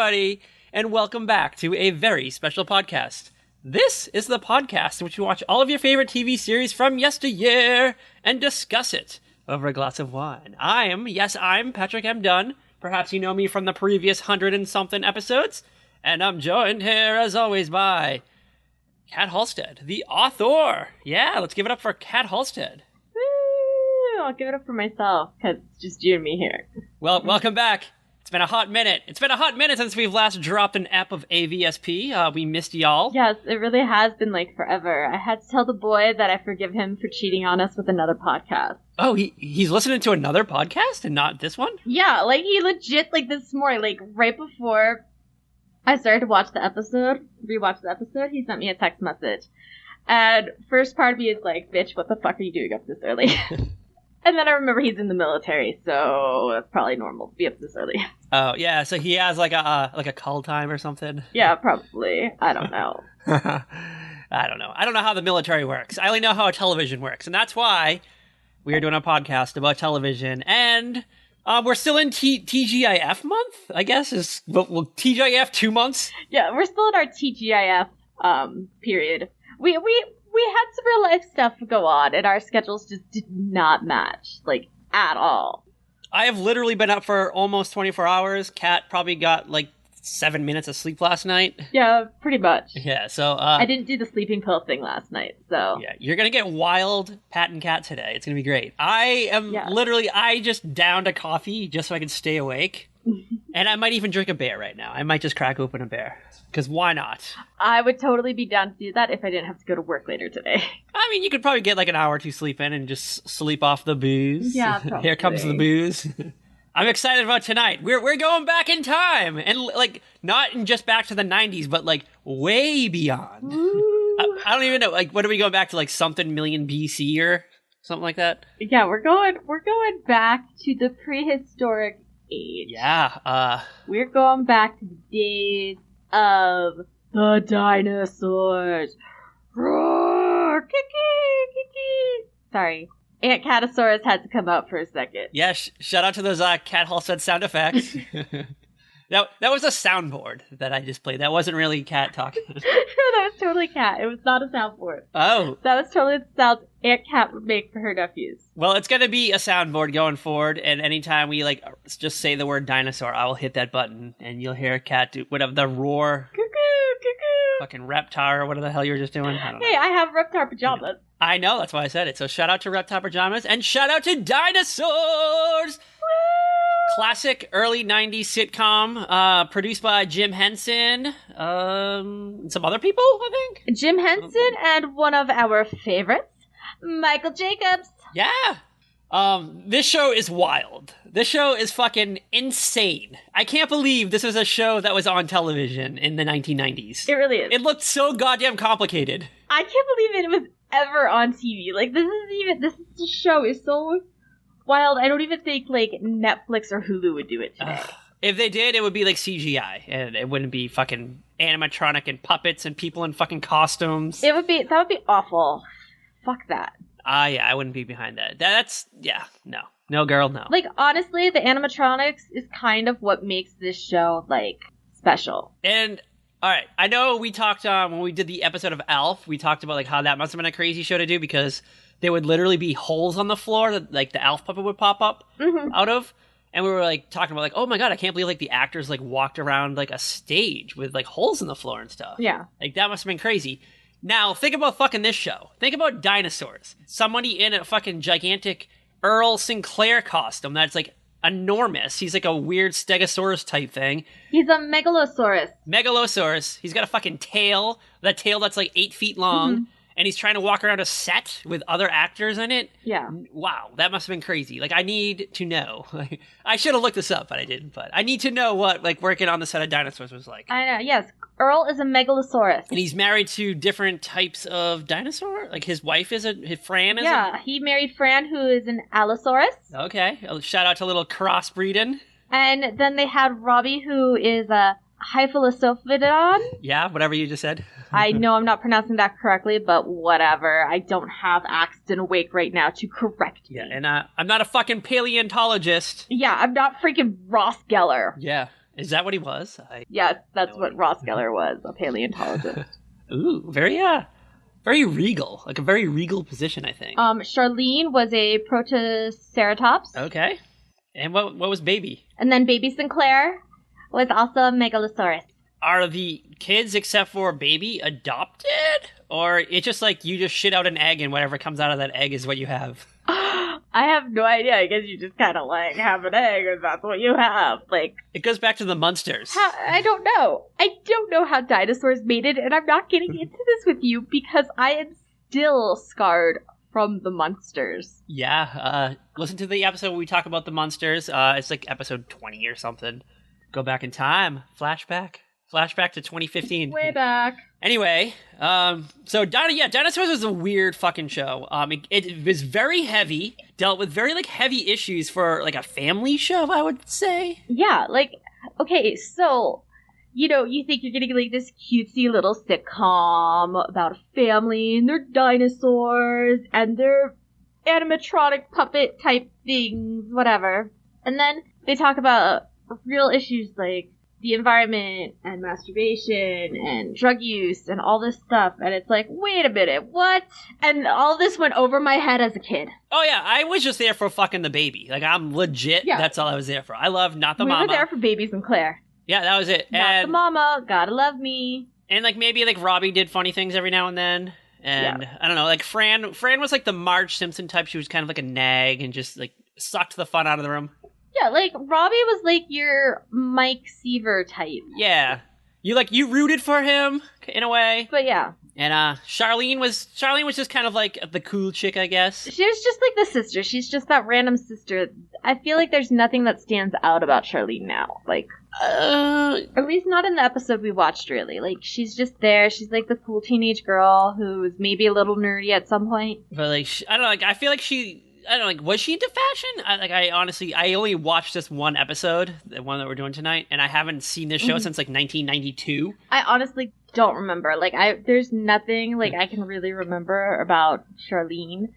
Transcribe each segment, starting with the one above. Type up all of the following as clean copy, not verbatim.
everybody, and welcome back to a very special podcast. This is the podcast in which we watch all of your favorite TV series from yesteryear and discuss it over a glass of wine. I'm Patrick M. Dunn. Perhaps you know me from the previous 100-and-something episodes. And I'm joined here, as always, by Kat Halstead, the author. Yeah, let's give it up for Kat Halstead. Woo! I'll give it up for myself, because it's just you and me here. Well, welcome back. It's been a hot minute. It's been a hot minute since we've last dropped an ep of AVSP. We missed y'all. Yes, it really has been like forever. I had to tell the boy that I forgive him for cheating on us with another podcast. Oh, he's listening to another podcast and not this one? Yeah, like he legit, like this morning, like right before I started to rewatch the episode, he sent me a text message. And first part of me is like, bitch, what the fuck are you doing up this early? And then I remember he's in the military, so it's probably normal to be up this early. Oh, yeah, so he has like a call time or something? Yeah, probably. I don't know. I don't know. I don't know how the military works. I only know how television works, and that's why we are doing a podcast about television, and we're still in T.G.I.F month, I guess. Well, T.G.I.F 2 months? Yeah, we're still in our T.G.I.F period. We had some real life stuff go on, and our schedules just did not match, like, at all. I have literally been up for almost 24 hours. Kat probably got, like, 7 minutes of sleep last night. Yeah, pretty much. Yeah, so, I didn't do the sleeping pill thing last night, so. Yeah, you're gonna get wild Pat and Kat today. It's gonna be great. I just downed a coffee just so I could stay awake. And I might even drink a beer right now. I might just crack open a beer. Because why not? I would totally be down to do that if I didn't have to go to work later today. I mean, you could probably get like an hour or two sleep in and just sleep off the booze. Yeah, probably. Here comes the booze. I'm excited about tonight. We're going back in time. And like, not just back to the 90s, but like way beyond. I don't even know. Like, what are we going back to? Like something million BC or something like that? Yeah, we're going back to the prehistoric age. Yeah. We're going back to the days of the dinosaurs. Roar! Kiki! Kiki! Sorry. Aunt Catosaurus had to come out for a second. Yeah, shout out to those Kat Halstead sound effects. That was a soundboard that I just played. That wasn't really Kat talking. No, that was totally Kat. It was not a soundboard. Oh. That was totally the sound Aunt Kat would make for her nephews. Well, it's going to be a soundboard going forward, and anytime we, like, just say the word dinosaur, I will hit that button, and you'll hear Kat do whatever, the roar. Cuckoo, cuckoo. Fucking Reptar, or whatever the hell you were just doing. I don't know. Hey, I have Reptar pajamas. I know, that's why I said it. So shout out to Reptar Pajamas, and shout out to Dinosaurs! Woo! Classic early 90s sitcom, produced by Jim Henson, and some other people, I think? Jim Henson and one of our favorites, Michael Jacobs. Yeah! This show is wild. This show is fucking insane. I can't believe this was a show that was on television in the 1990s. It really is. It looked so goddamn complicated. I can't believe it was ever on TV. Like, this show is so wild. I don't even think, like, Netflix or Hulu would do it today. If they did, it would be like CGI, and it wouldn't be fucking animatronic and puppets and people in fucking costumes. That would be awful. Fuck that. Yeah, I wouldn't be behind that. No, girl, no. Like, honestly, the animatronics is kind of what makes this show, like, special. And, alright, I know we talked, when we did the episode of Alf, we talked about, like, how that must have been a crazy show to do, because there would literally be holes on the floor that, like, the Alf puppet would pop up out of. And we were, like, talking about, like, oh my god, I can't believe, like, the actors, like, walked around, like, a stage with, like, holes in the floor and stuff. Yeah. Like, that must have been crazy. Now, think about fucking this show. Think about Dinosaurs. Somebody in a fucking gigantic Earl Sinclair costume that's, like, enormous. He's, like, a weird Stegosaurus type thing. He's a Megalosaurus. He's got a fucking tail. That tail that's, like, 8 feet long. And he's trying to walk around a set with other actors in it. Yeah. Wow, that must have been crazy. Like, I need to know. Like, I should have looked this up, but I didn't. But I need to know what, like, working on the set of Dinosaurs was like. I know, yes. Earl is a Megalosaurus. And he's married to different types of dinosaur? Like, his wife is Fran is he married Fran, who is an Allosaurus. Okay. Shout out to little crossbreeding. And then they had Robbie, who is a Hyphalosophidon. Yeah, whatever you just said. I know I'm not pronouncing that correctly, but whatever. I don't have Axton awake right now to correct me. Yeah, and I'm not a fucking paleontologist. Yeah, I'm not freaking Ross Geller. Yeah. Is that what he was? Yes, that's what Ross Geller was, a paleontologist. Ooh, very regal. Like a very regal position, I think. Charlene was a Protoceratops. Okay. And what was Baby? And then Baby Sinclair was also a Megalosaurus. Are the kids, except for Baby, adopted? Or it's just like you just shit out an egg and whatever comes out of that egg is what you have? I have no idea. I guess you just kind of like have an egg and that's what you have. Like, it goes back to the Munsters. I don't know. I don't know how dinosaurs made it, and I'm not getting into this with you because I am still scarred from the Munsters. Yeah, listen to the episode where we talk about the Munsters. It's like episode 20 or something. Go back in time. Flashback to 2015. Way back. Anyway, so Dinosaurs was a weird fucking show. It was very heavy, dealt with very like heavy issues for like a family show, I would say. Yeah, like, okay, so, you know, you think you're getting like this cutesy little sitcom about a family and their dinosaurs and their animatronic puppet type things, whatever. And then they talk about real issues like the environment and masturbation and drug use and all this stuff. And it's like, wait a minute, what? And all this went over my head as a kid. Oh yeah, I was just there for fucking the baby. Like, I'm legit, that's all I was there for. I love Not the Mama. We were there for Baby Sinclair. Yeah, that was it. Not the Mama, gotta love me. And like maybe like Robbie did funny things every now and then. And I don't know, like Fran was like the Marge Simpson type. She was kind of like a nag and just like sucked the fun out of the room. Yeah, like, Robbie was, like, your Mike Seaver type. Yeah. You rooted for him, in a way. But, yeah. And, Charlene was just kind of, like, the cool chick, I guess. She was just, like, the sister. She's just that random sister. I feel like there's nothing that stands out about Charlene now. Like, at least not in the episode we watched, really. Like, she's just there. She's, like, the cool teenage girl who's maybe a little nerdy at some point. But, like, I don't know, like, I feel like was she into fashion? I only watched this one episode, the one that we're doing tonight, and I haven't seen this show since, like, 1992. I honestly don't remember. Like, there's nothing, like, I can really remember about Charlene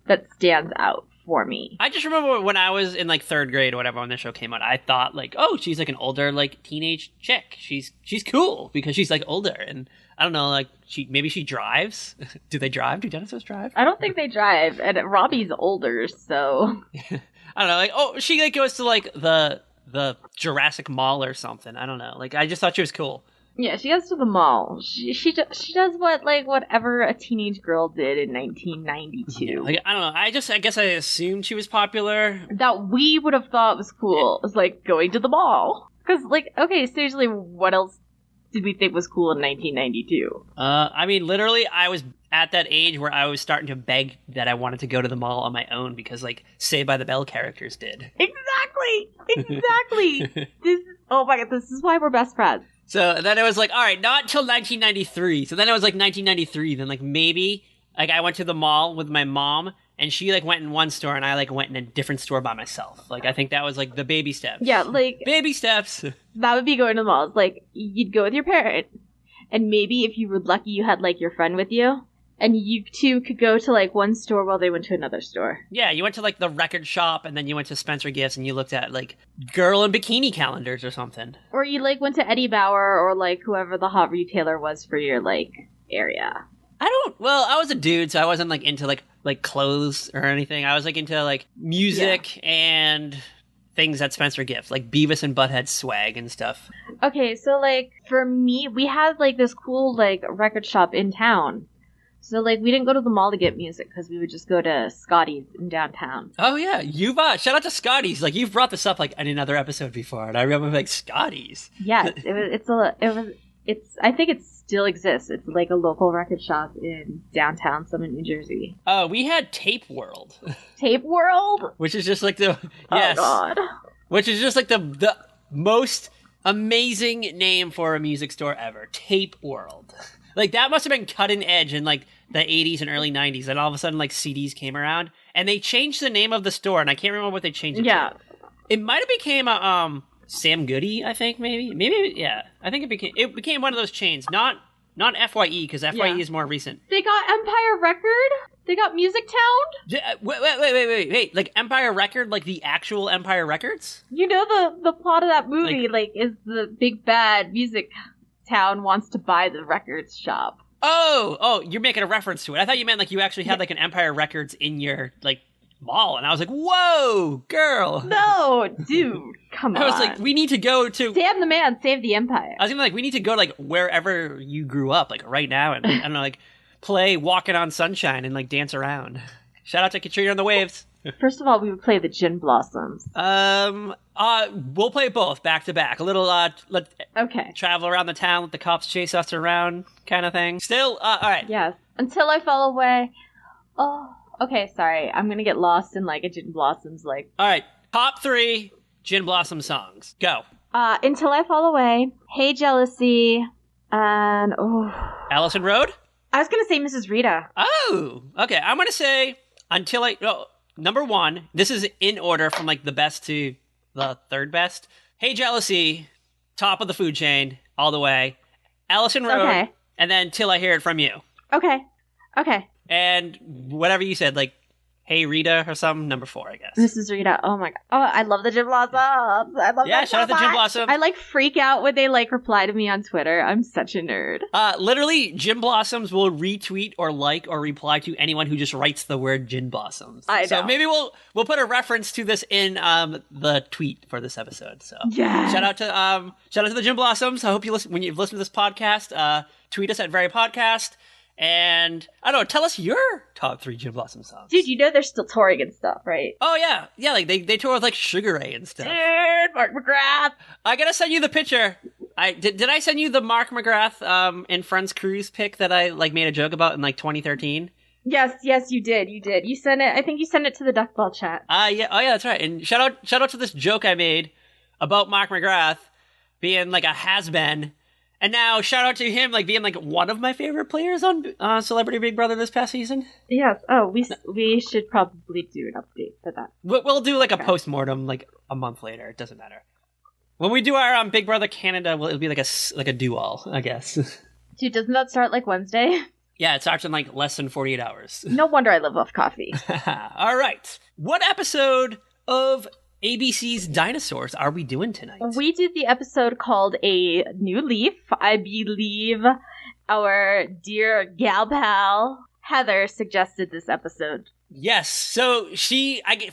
that stands out for me. I just remember when I was in, like, 3rd grade or whatever when the show came out, I thought, like, oh, she's, like, an older, like, teenage chick. She's cool because she's, like, older, and I don't know, like, maybe she drives? Do they drive? Do dinosaurs drive? I don't think they drive, and Robbie's older, so... I don't know, like, oh, she, like, goes to, like, the Jurassic Mall or something. I don't know. Like, I just thought she was cool. Yeah, she goes to the mall. She does whatever a teenage girl did in 1992. Yeah, like, I don't know. I guess I assumed she was popular. That we would have thought was cool. It was like going to the mall. Because, like, okay, seriously, what else did we think was cool in 1992? I mean, literally, I was at that age where I was starting to beg that I wanted to go to the mall on my own because, like, Saved by the Bell characters did. Exactly! Oh my god, this is why we're best friends. So then it was like, all right, not till 1993. So then it was like 1993. Then, like, maybe, like, I went to the mall with my mom, and she, like, went in one store, and I, like, went in a different store by myself. Like, I think that was, like, the baby steps. Yeah, like... Baby steps! That would be going to the malls. Like, you'd go with your parent, and maybe if you were lucky, you had, like, your friend with you, and you two could go to, like, one store while they went to another store. Yeah, you went to, like, the record shop, and then you went to Spencer Gifts, and you looked at, like, girl and bikini calendars or something. Or you, like, went to Eddie Bauer, or, like, whoever the hot retailer was for your, like, area. I was a dude, so I wasn't, like, into, like clothes or anything. I was, like, into, like, music and things at Spencer Gifts, like Beavis and Butthead swag and stuff. Okay, so, like, for me, we had, like, this cool, like, record shop in town. So, like, we didn't go to the mall to get music because we would just go to Scotty's in downtown. Oh, yeah. Shout out to Scotty's. Like, you've brought this up, like, in another episode before, and I remember, like, Scotty's. Yes, I think it still exists. It's, like, a local record shop in downtown Summit, New Jersey. Oh, we had Tape World. Tape World? Which is just, like, yes. Oh, God. Which is just, like, the most amazing name for a music store ever. Tape World. Like, that must have been cutting edge in, like, the 80s and early 90s, and all of a sudden, like, CDs came around, and they changed the name of the store, and I can't remember what they changed it to. It might have became a, Sam Goody, I think, maybe? Maybe, yeah. I think it became one of those chains, not FYE, because FYE is more recent. They got Empire Record? They got Music Town? Wait. Like Empire Record, like the actual Empire Records? You know the plot of that movie, like is the big bad Music Town wants to buy the records shop. Oh, you're making a reference to it. I thought you meant like you actually had like an Empire Records in your like mall, and I was like, whoa, girl. No, dude, come on. I was like, we need to go to... Sam the man, save the Empire. I was gonna like, we need to go like wherever you grew up, like right now, and I don't know, like play Walking on Sunshine and like dance around. Shout out to Katrina on the Waves. First of all, we would play the Gin Blossoms. We'll play both back to back. A little okay. Travel around the town, let the cops chase us around, kind of thing. Still, all right. Yes. Until I Fall Away. Oh, okay. Sorry, I'm gonna get lost in like a Gin Blossoms like. All right, top 3 Gin Blossom songs. Go. Until I Fall Away. Hey Jealousy. And Allison Road. I was gonna say Mrs. Rita. Oh, okay. I'm gonna say Until I. Oh, number 1. This is in order from like the best to the third best. Hey Jealousy, top of the food chain, all the way. Allison Road, okay. And then Till I Hear It From You. Okay. And whatever you said, like Hey Rita or something, number 4, I guess. Mrs. Rita. Oh my god. Oh, I love the Gin Blossoms. I love Yeah, that shout out so to Gin much. Blossom. I like freak out when they like reply to me on Twitter. I'm such a nerd. Literally, Gin Blossoms will retweet or like or reply to anyone who just writes the word Gin Blossoms. I know. So maybe we'll put a reference to this in the tweet for this episode. So yeah. Shout out to the Gin Blossoms. I hope you listen when you've listened to this podcast. Tweet us at Very Podcast. And, I don't know, tell us your top 3 Gin Blossom songs. Dude, you know they're still touring and stuff, right? Oh, yeah. Yeah, like, they tour with, like, Sugar Ray and stuff. Dude, Mark McGrath. I gotta send you the picture. Did I send you the Mark McGrath in Friends Cruise pic that I, like, made a joke about in, like, 2013? Yes, you did. You sent it, I think you sent it to the Duckball chat. Yeah. Oh, yeah, that's right. And shout out to this joke I made about Mark McGrath being, like, a has-been. And now, shout out to him, like, being, like, one of my favorite players on Celebrity Big Brother this past season. Yes. Oh, we should probably do an update for that. We'll do, like, a post-mortem, like, a month later. It doesn't matter. When we do our Big Brother Canada, it'll be, like, a do-all, I guess. Dude, doesn't that start, like, Wednesday? Yeah, it starts in, like, less than 48 hours. No wonder I live off coffee. All right. What episode of ABC's Dinosaurs are we doing tonight? We did the episode called A New Leaf. I believe our dear gal pal Heather suggested this episode. Yes. So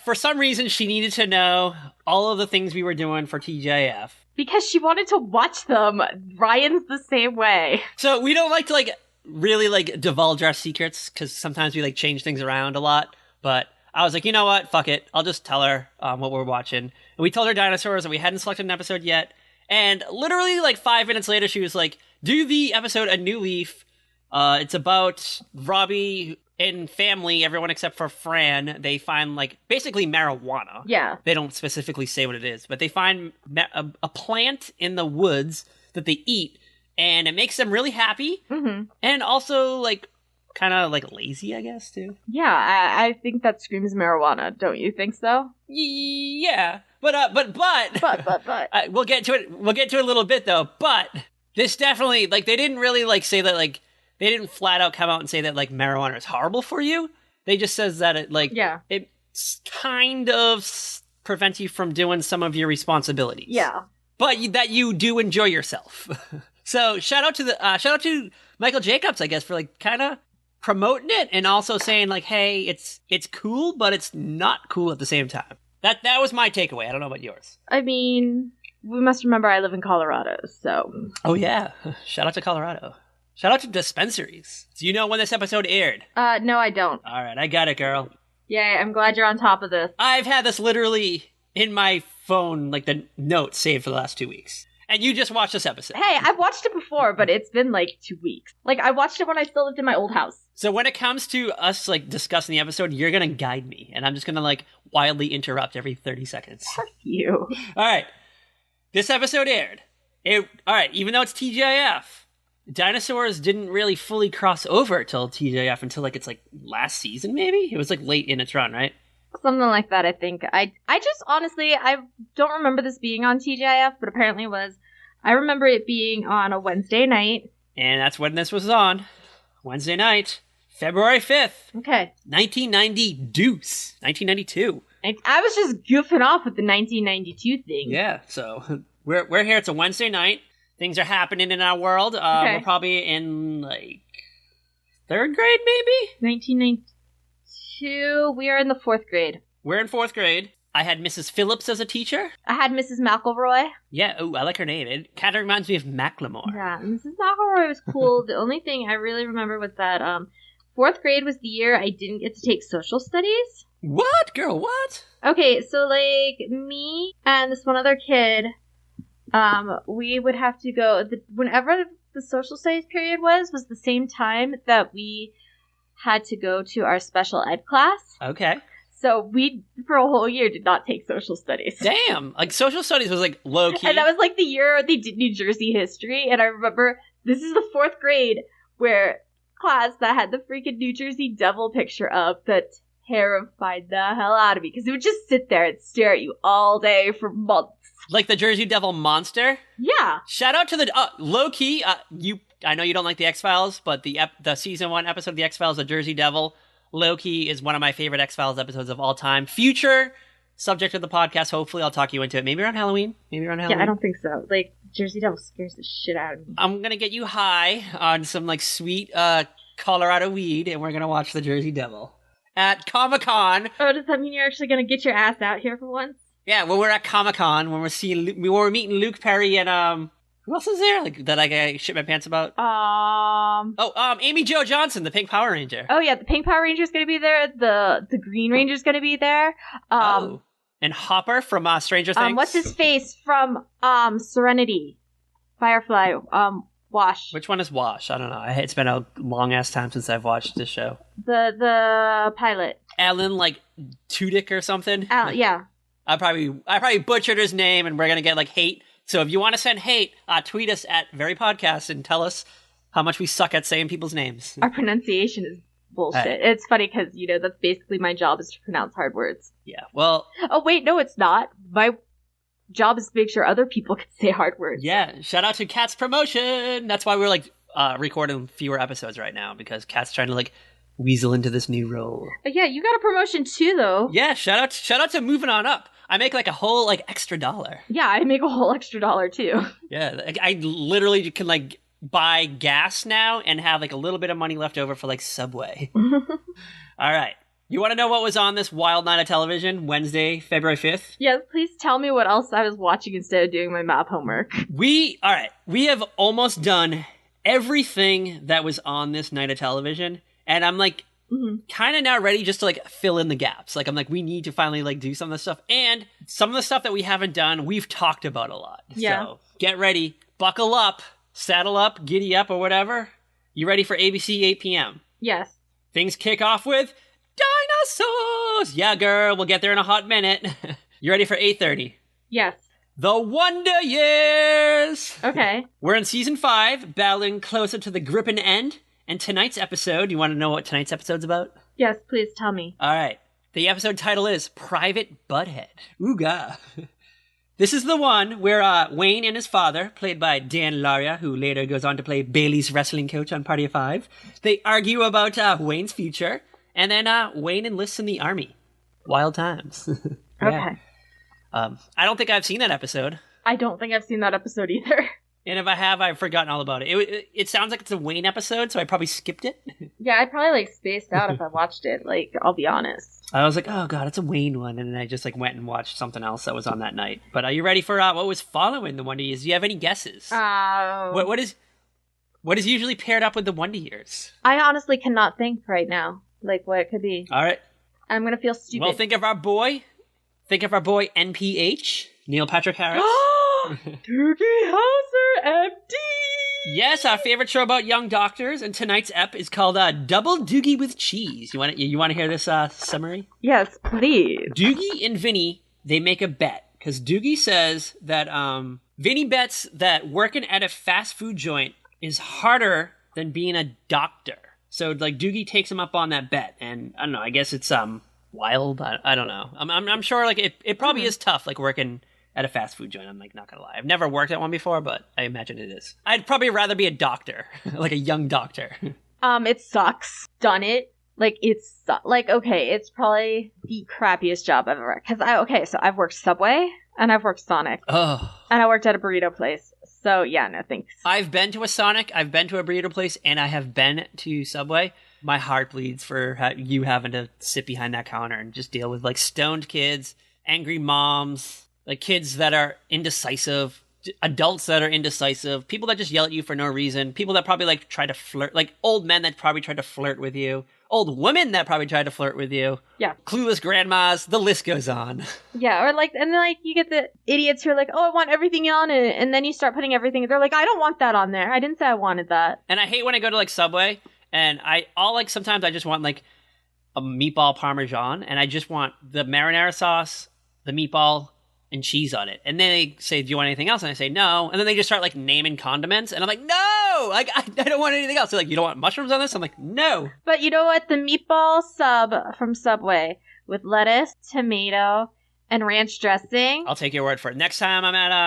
for some reason, she needed to know all of the things we were doing for T.G.I.F. Because she wanted to watch them. Ryan's the same way. So we don't like to like really like divulge our secrets because sometimes we like change things around a lot. But I was like, you know what? Fuck it. I'll just tell her what we're watching. And we told her Dinosaurs, and we hadn't selected an episode yet. And literally, like 5 minutes later, she was like, do the episode A New Leaf. It's about Robbie and family, everyone except for Fran. They find, like, basically marijuana. Yeah. They don't specifically say what it is, but they find a plant in the woods that they eat, and it makes them really happy. Mm-hmm. And also, like, kind of like lazy, I guess, too. Yeah, I think that screams marijuana. Don't you think so? Yeah, but we'll get to it. We'll get to it a little bit though. But this definitely, like, they didn't really like say that, like, they didn't flat out come out and say that like marijuana is horrible for you. They just says that it like it kind of prevents you from doing some of your responsibilities. Yeah, but that you do enjoy yourself. So shout out to Michael Jacobs, I guess, for like kind of promoting it and also saying like, hey, it's cool, but it's not cool at the same time. That was my takeaway. I don't know about yours. I mean, we must remember I live in Colorado, so. Oh yeah, shout out to Colorado. Shout out to dispensaries. Do you know when this episode aired? No, I don't. All right, I got it, girl. Yay, I'm glad you're on top of this. I've had this literally in my phone, like the notes saved for the last 2 weeks. And you just watched this episode. Hey, I've watched it before, but it's been like 2 weeks. Like, I watched it when I still lived in my old house. So when it comes to us, like, discussing the episode, you're gonna guide me. And I'm just gonna, like, wildly interrupt every 30 seconds. Fuck you. All right. This episode aired. All right, even though it's TGIF, Dinosaurs didn't really fully cross over till TGIF until, like, it's, like, last season, maybe? It was, like, late in its run, right? Something like that, I think. I just, honestly, I don't remember this being on TGIF, but apparently it was. I remember it being on a Wednesday night. And that's when this was on. Wednesday night. February 5th, Okay. 1990 Deuce, 1992. I was just goofing off with the 1992 thing. Yeah, so we're here. It's a Wednesday night. Things are happening in our world. Okay. We're probably in, like, 3rd grade, maybe? 1992. We are in the 4th grade. We're in 4th grade. I had Mrs. Phillips as a teacher. I had Mrs. McElroy. Yeah, ooh, I like her name. It kind of reminds me of Macklemore. Yeah, Mrs. McElroy was cool. The only thing I really remember was that 4th grade was the year I didn't get to take social studies. What? Girl, what? Okay, so, like, me and this one other kid, we would have to go, whenever the social studies period was the same time that we had to go to our special ed class. Okay. So we, for a whole year, did not take social studies. Damn! Like, social studies was, like, low-key. And that was, like, the year they did New Jersey history, and I remember, this is the 4th grade, where class that had the freaking New Jersey Devil picture up that terrified the hell out of me, because it would just sit there and stare at you all day for months. Like the Jersey Devil monster? Yeah. Shout out to the, low-key, I know you don't like the X-Files, but the season 1 episode of the X-Files, the Jersey Devil, low-key is one of my favorite X-Files episodes of all time. Future subject of the podcast, hopefully I'll talk you into it. Maybe around Halloween? Yeah, I don't think so. Like, Jersey Devil scares the shit out of me. I'm gonna get you high on some, like, sweet, Colorado weed, and we're gonna watch the Jersey Devil at Comic-Con. Oh, does that mean you're actually gonna get your ass out here for once? Yeah, when we're at Comic-Con, when we're meeting Luke Perry and, who else is there? Like, that I shit my pants about? Amy Jo Johnson, the Pink Power Ranger. Oh, yeah, the Pink Power Ranger's gonna be there. The Green Ranger's gonna be there. And Hopper from Stranger Things. What's his face from Serenity? Firefly. Wash. Which one is Wash? I don't know. It's been a long-ass time since I've watched this show. The pilot. Alan, like, Tudyk or something? Yeah. I probably butchered his name, and we're gonna get, like, hate. So if you want to send hate, tweet us at Very Podcast and tell us how much we suck at saying people's names. Our pronunciation is bullshit. Right. It's funny because, that's basically my job is to pronounce hard words. Yeah, well... Oh, wait, no, it's not. My job is to make sure other people can say hard words. Yeah, shout out to Kat's promotion! That's why we're, like, recording fewer episodes right now, because Kat's trying to, like, weasel into this new role. Yeah, you got a promotion too, though. Yeah, shout out to moving on up. I make, like, a whole, like, extra $1. Yeah, I make a whole extra $1 too. Yeah, like, I literally can, like, buy gas now and have, like, a little bit of money left over for, like, Subway. All right. You want to know what was on this wild night of television, Wednesday, February 5th? Yes, please tell me what else I was watching instead of doing my math homework. We have almost done everything that was on this night of television, and I'm, like, kind of now ready just to, like, fill in the gaps. Like, I'm like, we need to finally, like, do some of the stuff. And some of the stuff that we haven't done, we've talked about a lot. Yeah. So get ready, buckle up, saddle up, giddy up, or whatever. You ready for ABC 8 p.m.? Yes. Things kick off with Dinosaurs! Yeah, girl, we'll get there in a hot minute. You ready for 8:30? Yes. The Wonder Years! Okay. We're in season 5, battling closer to the gripping end. And tonight's episode, you want to know what tonight's episode's about? Yes, please tell me. All right. The episode title is Private Butthead. Ooga. This is the one where Wayne and his father, played by Dan Laria, who later goes on to play Bailey's wrestling coach on Party of 5, they argue about Wayne's future, and then Wayne enlists in the army. Wild times. Yeah. Okay. I don't think I've seen that episode. I don't think I've seen that episode either. And if I have, I've forgotten all about it. It sounds like it's a Wayne episode, so I probably skipped it. Yeah, I'd probably, like, spaced out if I watched it, like, I'll be honest. I was like, oh god, it's a Wayne one, and then I just, like, went and watched something else that was on that night. But are you ready for what was following the Wonder Years? Do you have any guesses? What is usually paired up with the Wonder Years? I honestly cannot think right now, like, what it could be. All right. I'm gonna feel stupid. Well, think of our boy NPH, Neil Patrick Harris. Doogie Howser, MD! Yes, our favorite show about young doctors, and tonight's ep is called Double Doogie with Cheese. You want to hear this summary? Yes, please. Doogie and Vinny, they make a bet, because Doogie says that Vinny bets that working at a fast food joint is harder than being a doctor. So, like, Doogie takes him up on that bet, and I don't know, I guess it's wild. I don't know. I'm sure, like, it probably is tough, like, working at a fast food joint. I'm, like, not gonna lie. I've never worked at one before, but I imagine it is. I'd probably rather be a doctor, like a young doctor. It sucks. Done it. Like, okay, it's probably the crappiest job I've ever... so I've worked Subway, and I've worked Sonic. Oh. And I worked at a burrito place. So, yeah, no thanks. I've been to a Sonic, I've been to a burrito place, and I have been to Subway. My heart bleeds for you having to sit behind that counter and just deal with, like, stoned kids, angry moms, like, kids that are indecisive, adults that are indecisive, people that just yell at you for no reason, people that probably, like, try to flirt, like, old men that probably try to flirt with you. Old women that probably tried to flirt with you. Yeah. Clueless grandmas. The list goes on. Yeah, or like, and then like you get the idiots who are like, oh, I want everything on it. And then you start putting everything. They're like, I don't want that on there. I didn't say I wanted that. And I hate when I go to like Subway and sometimes I just want like a meatball parmesan and I just want the marinara sauce, the meatball, and cheese on it. And then they say, do you want anything else? And I say, no. And then they just start like naming condiments. And I'm like, no! Like, I don't want anything else. They're like, you don't want mushrooms on this? I'm like, no. But you know what? The meatball sub from Subway with lettuce, tomato, and ranch dressing. I'll take your word for it. Next time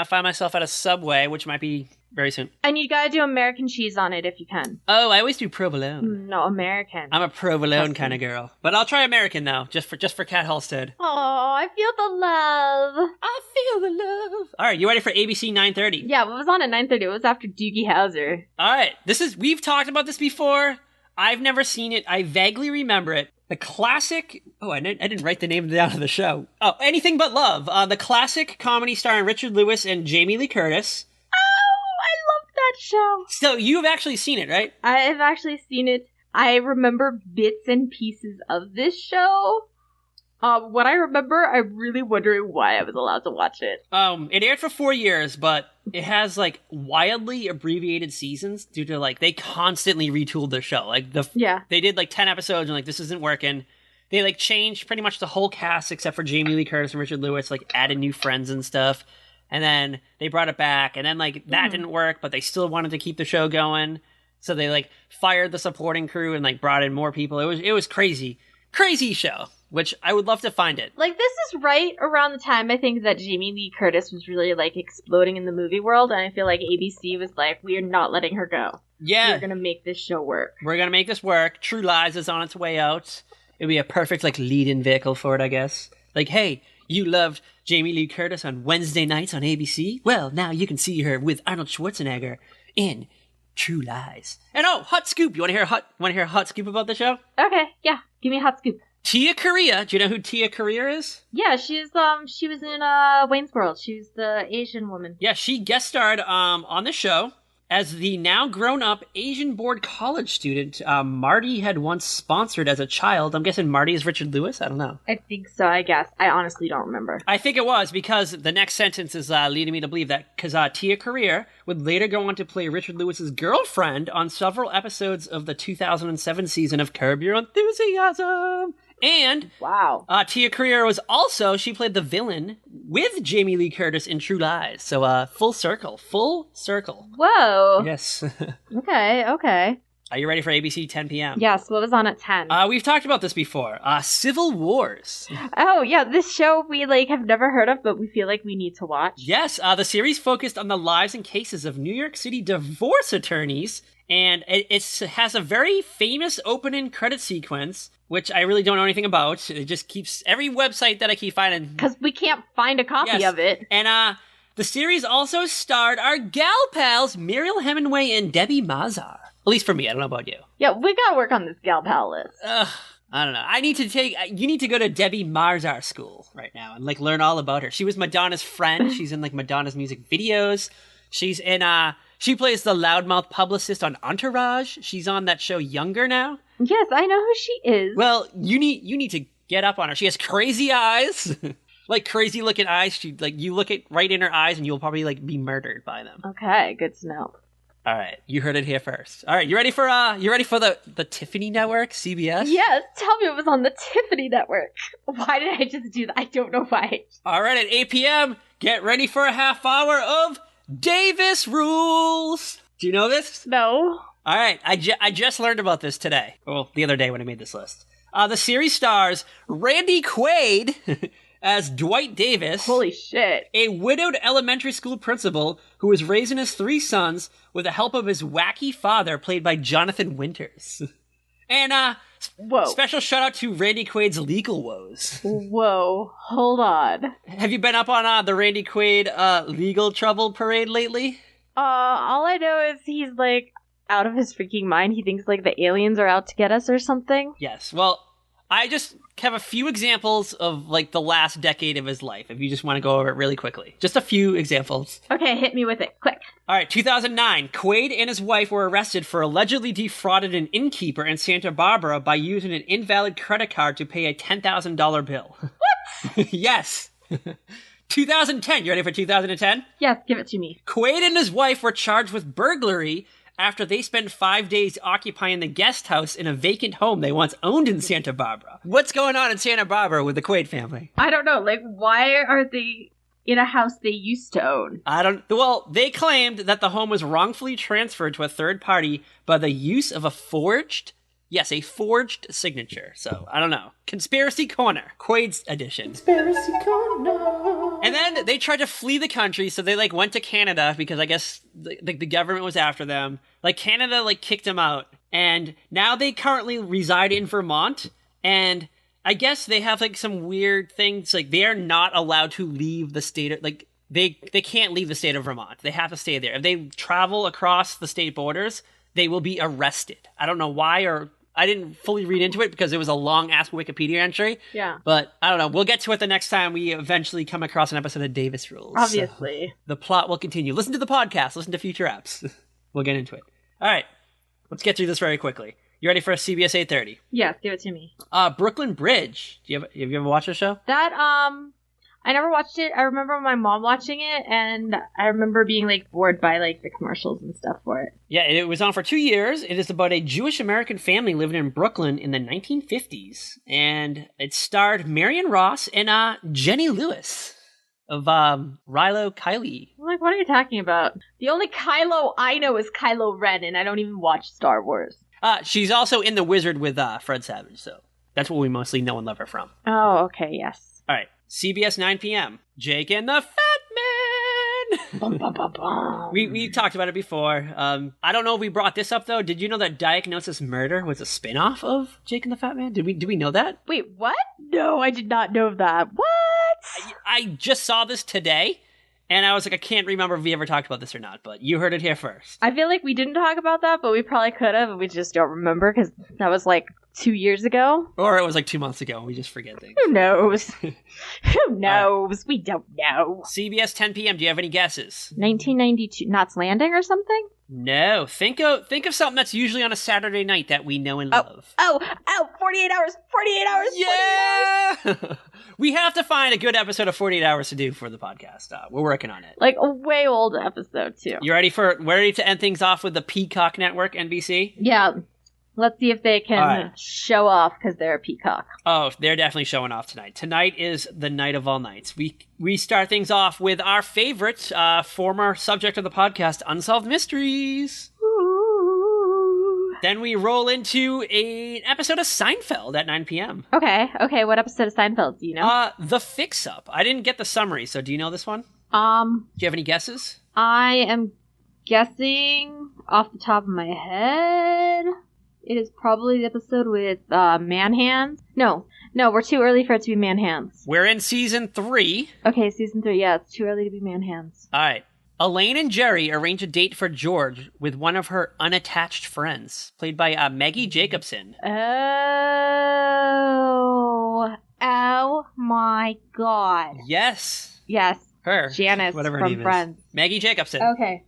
find myself at a Subway, which might be very soon. And you gotta do American cheese on it if you can. Oh, I always do provolone. No, American. I'm a provolone kind of girl. But I'll try American, though, just for Kat Halstead. Oh, I feel the love. I feel the love. All right, you ready for ABC 9:30? Yeah, what was on at 9:30? It was after Doogie Howser. All right, we've talked about this before. I've never seen it. I vaguely remember it. The classic... Oh, I didn't write the name down of the show. Oh, Anything But Love. The classic comedy starring Richard Lewis and Jamie Lee Curtis. That show. So you've actually seen it, right? I've actually seen it. I remember bits and pieces of this show. What I remember, I'm really wondering why I was allowed to watch it. It aired for 4 years, but it has like wildly abbreviated seasons due to like they constantly retooled their show. Like they did like 10 episodes and like this isn't working. They like changed pretty much the whole cast except for Jamie Lee Curtis and Richard Lewis, like added new friends and stuff. And then they brought it back, and then, like, that didn't work, but they still wanted to keep the show going. So they, like, fired the supporting crew and, like, brought in more people. It was crazy. Crazy show, which I would love to find it. Like, this is right around the time, I think, that Jamie Lee Curtis was really, like, exploding in the movie world, and I feel like ABC was like, we are not letting her go. Yeah. We're gonna make this show work. We're gonna make this work. True Lies is on its way out. It'd be a perfect, like, lead-in vehicle for it, I guess. Like, hey... You loved Jamie Lee Curtis on Wednesday nights on ABC? Well, now you can see her with Arnold Schwarzenegger in True Lies. And hot scoop! You want to hear a hot scoop about the show? Okay, yeah, give me a hot scoop. Tia Korea. Do you know who Tia Korea is? Yeah, she was in Wayne's World. She was the Asian woman. Yeah, she guest starred on the show. As the now grown-up Asian-born college student Marty had once sponsored as a child. I'm guessing Marty is Richard Lewis? I don't know. I think so, I guess. I honestly don't remember. I think it was, because the next sentence is leading me to believe that, because Tia Korea would later go on to play Richard Lewis's girlfriend on several episodes of the 2007 season of Curb Your Enthusiasm. And wow, Tia Korea was also, she played the villain with Jamie Lee Curtis in True Lies. So full circle. Whoa. Yes. Okay. Are you ready for ABC 10 p.m.? Yes, what was on at 10? We've talked about this before. Civil Wars. Oh, yeah, this show we have never heard of, but we feel like we need to watch. Yes, the series focused on the lives and cases of New York City divorce attorneys, and it has a very famous opening credit sequence, which I really don't know anything about. It just keeps every website that I keep finding. Because we can't find a copy of it. And the series also starred our gal pals Muriel Hemingway and Debbie Mazar. At least for me, I don't know about you. Yeah, we gotta work on this gal pal list. I don't know. You need to go to Debbie Mazar school right now and learn all about her. She was Madonna's friend. She's in Madonna's music videos. She's in she plays the loudmouth publicist on Entourage. She's on that show Younger now. Yes, I know who she is. Well, you need to get up on her. She has crazy eyes. Crazy looking eyes. You look right in her eyes and you'll probably be murdered by them. Okay, good to know. All right, you heard it here first. All right, you ready for the Tiffany Network, CBS? Yes, tell me it was on the Tiffany Network. Why did I just do that? I don't know why. All right, at 8 p.m., get ready for a half hour of Davis Rules. Do you know this? No. All right, I just learned about this today. Well, the other day when I made this list. The series stars Randy Quaid as Dwight Davis. Holy shit. A widowed elementary school principal who was raising his 3 sons with the help of his wacky father, played by Jonathan Winters. And, Whoa. special shout out to Randy Quaid's legal woes. Whoa. Hold on. Have you been up on the Randy Quaid legal trouble parade lately? All I know is he's, like, out of his freaking mind. He thinks, like, the aliens are out to get us or something. Yes. Well, I just have a few examples of, like, the last decade of his life, if you just want to go over it really quickly. Just a few examples. Okay, hit me with it, quick. All right, 2009, Quaid and his wife were arrested for allegedly defrauded an innkeeper in Santa Barbara by using an invalid credit card to pay a $10,000 bill. What? Yes. 2010, you ready for 2010? Yes, give it to me. Quaid and his wife were charged with burglary after they spent 5 days occupying the guest house in a vacant home they once owned in Santa Barbara. What's going on in Santa Barbara with the Quaid family? I don't know, like, why are they in a house they used to own? Well, they claimed that the home was wrongfully transferred to a third party by the use of a forged signature. So, I don't know. Conspiracy Corner, Quaid's edition. Conspiracy Corner. And then they tried to flee the country, so they, like, went to Canada because I guess the government was after them. Like, Canada, like, kicked them out. And now they currently reside in Vermont, and I guess they have, like, some weird things. Like, they are not allowed to leave the state of, like, they can't leave the state of Vermont. They have to stay there. If they travel across the state borders, they will be arrested. I don't know why, or I didn't fully read into it because it was a long-ass Wikipedia entry. Yeah. But I don't know. We'll get to it the next time we eventually come across an episode of Davis Rules. Obviously. So the plot will continue. Listen to the podcast. Listen to future apps. We'll get into it. All right. Let's get through this very quickly. You ready for a CBS 830? Yes, give it to me. Brooklyn Bridge. Have you ever watched the show? That, I never watched it. I remember my mom watching it, and I remember being, like, bored by, like, the commercials and stuff for it. Yeah, it was on for 2 years. It is about a Jewish-American family living in Brooklyn in the 1950s. And it starred Marion Ross and Jenny Lewis of Rilo Kiley. I'm like, what are you talking about? The only Kylo I know is Kylo Ren, and I don't even watch Star Wars. She's also in The Wizard with Fred Savage, so that's what we mostly know and love her from. Oh, okay, yes. All right. CBS 9 p.m. Jake and the Fat Man. Bum, bum, bum, bum. We talked about it before. I don't know if we brought this up, though. Did you know that Diagnosis Murder was a spin-off of Jake and the Fat Man? Did we know that? Wait, what? No, I did not know that. What? I just saw this today, and I was like, I can't remember if we ever talked about this or not, but you heard it here first. I feel like we didn't talk about that, but we probably could have, and we just don't remember, because that was like 2 years ago. Or it was like 2 months ago, and we just forget things. Who knows? Who knows? Right. We don't know. CBS 10 p.m. Do you have any guesses? 1992. Knots Landing or something? No. Think of something that's usually on a Saturday night that we know and love. 48 hours. 48 hours. Yeah! 48 hours. We have to find a good episode of 48 Hours to do for the podcast. We're working on it. Like a way old episode, too. You ready to end things off with the Peacock Network, NBC? Yeah. Let's see if they can show off because they're a peacock. Oh, they're definitely showing off tonight. Tonight is the night of all nights. We start things off with our favorite former subject of the podcast, Unsolved Mysteries. Ooh. Then we roll into an episode of Seinfeld at 9 p.m. Okay. What episode of Seinfeld do you know? The Fix Up. I didn't get the summary, so do you know this one? Do you have any guesses? I am guessing off the top of my head. It is probably the episode with Man Hands. No, we're too early for it to be Man Hands. We're in season 3. Okay, season 3, yeah, it's too early to be Man Hands. All right. Elaine and Jerry arrange a date for George with one of her unattached friends, played by Maggie Jacobson. Oh my god. Yes. Her. Janice whatever her from name Friends. Is. Maggie Jacobson. Okay.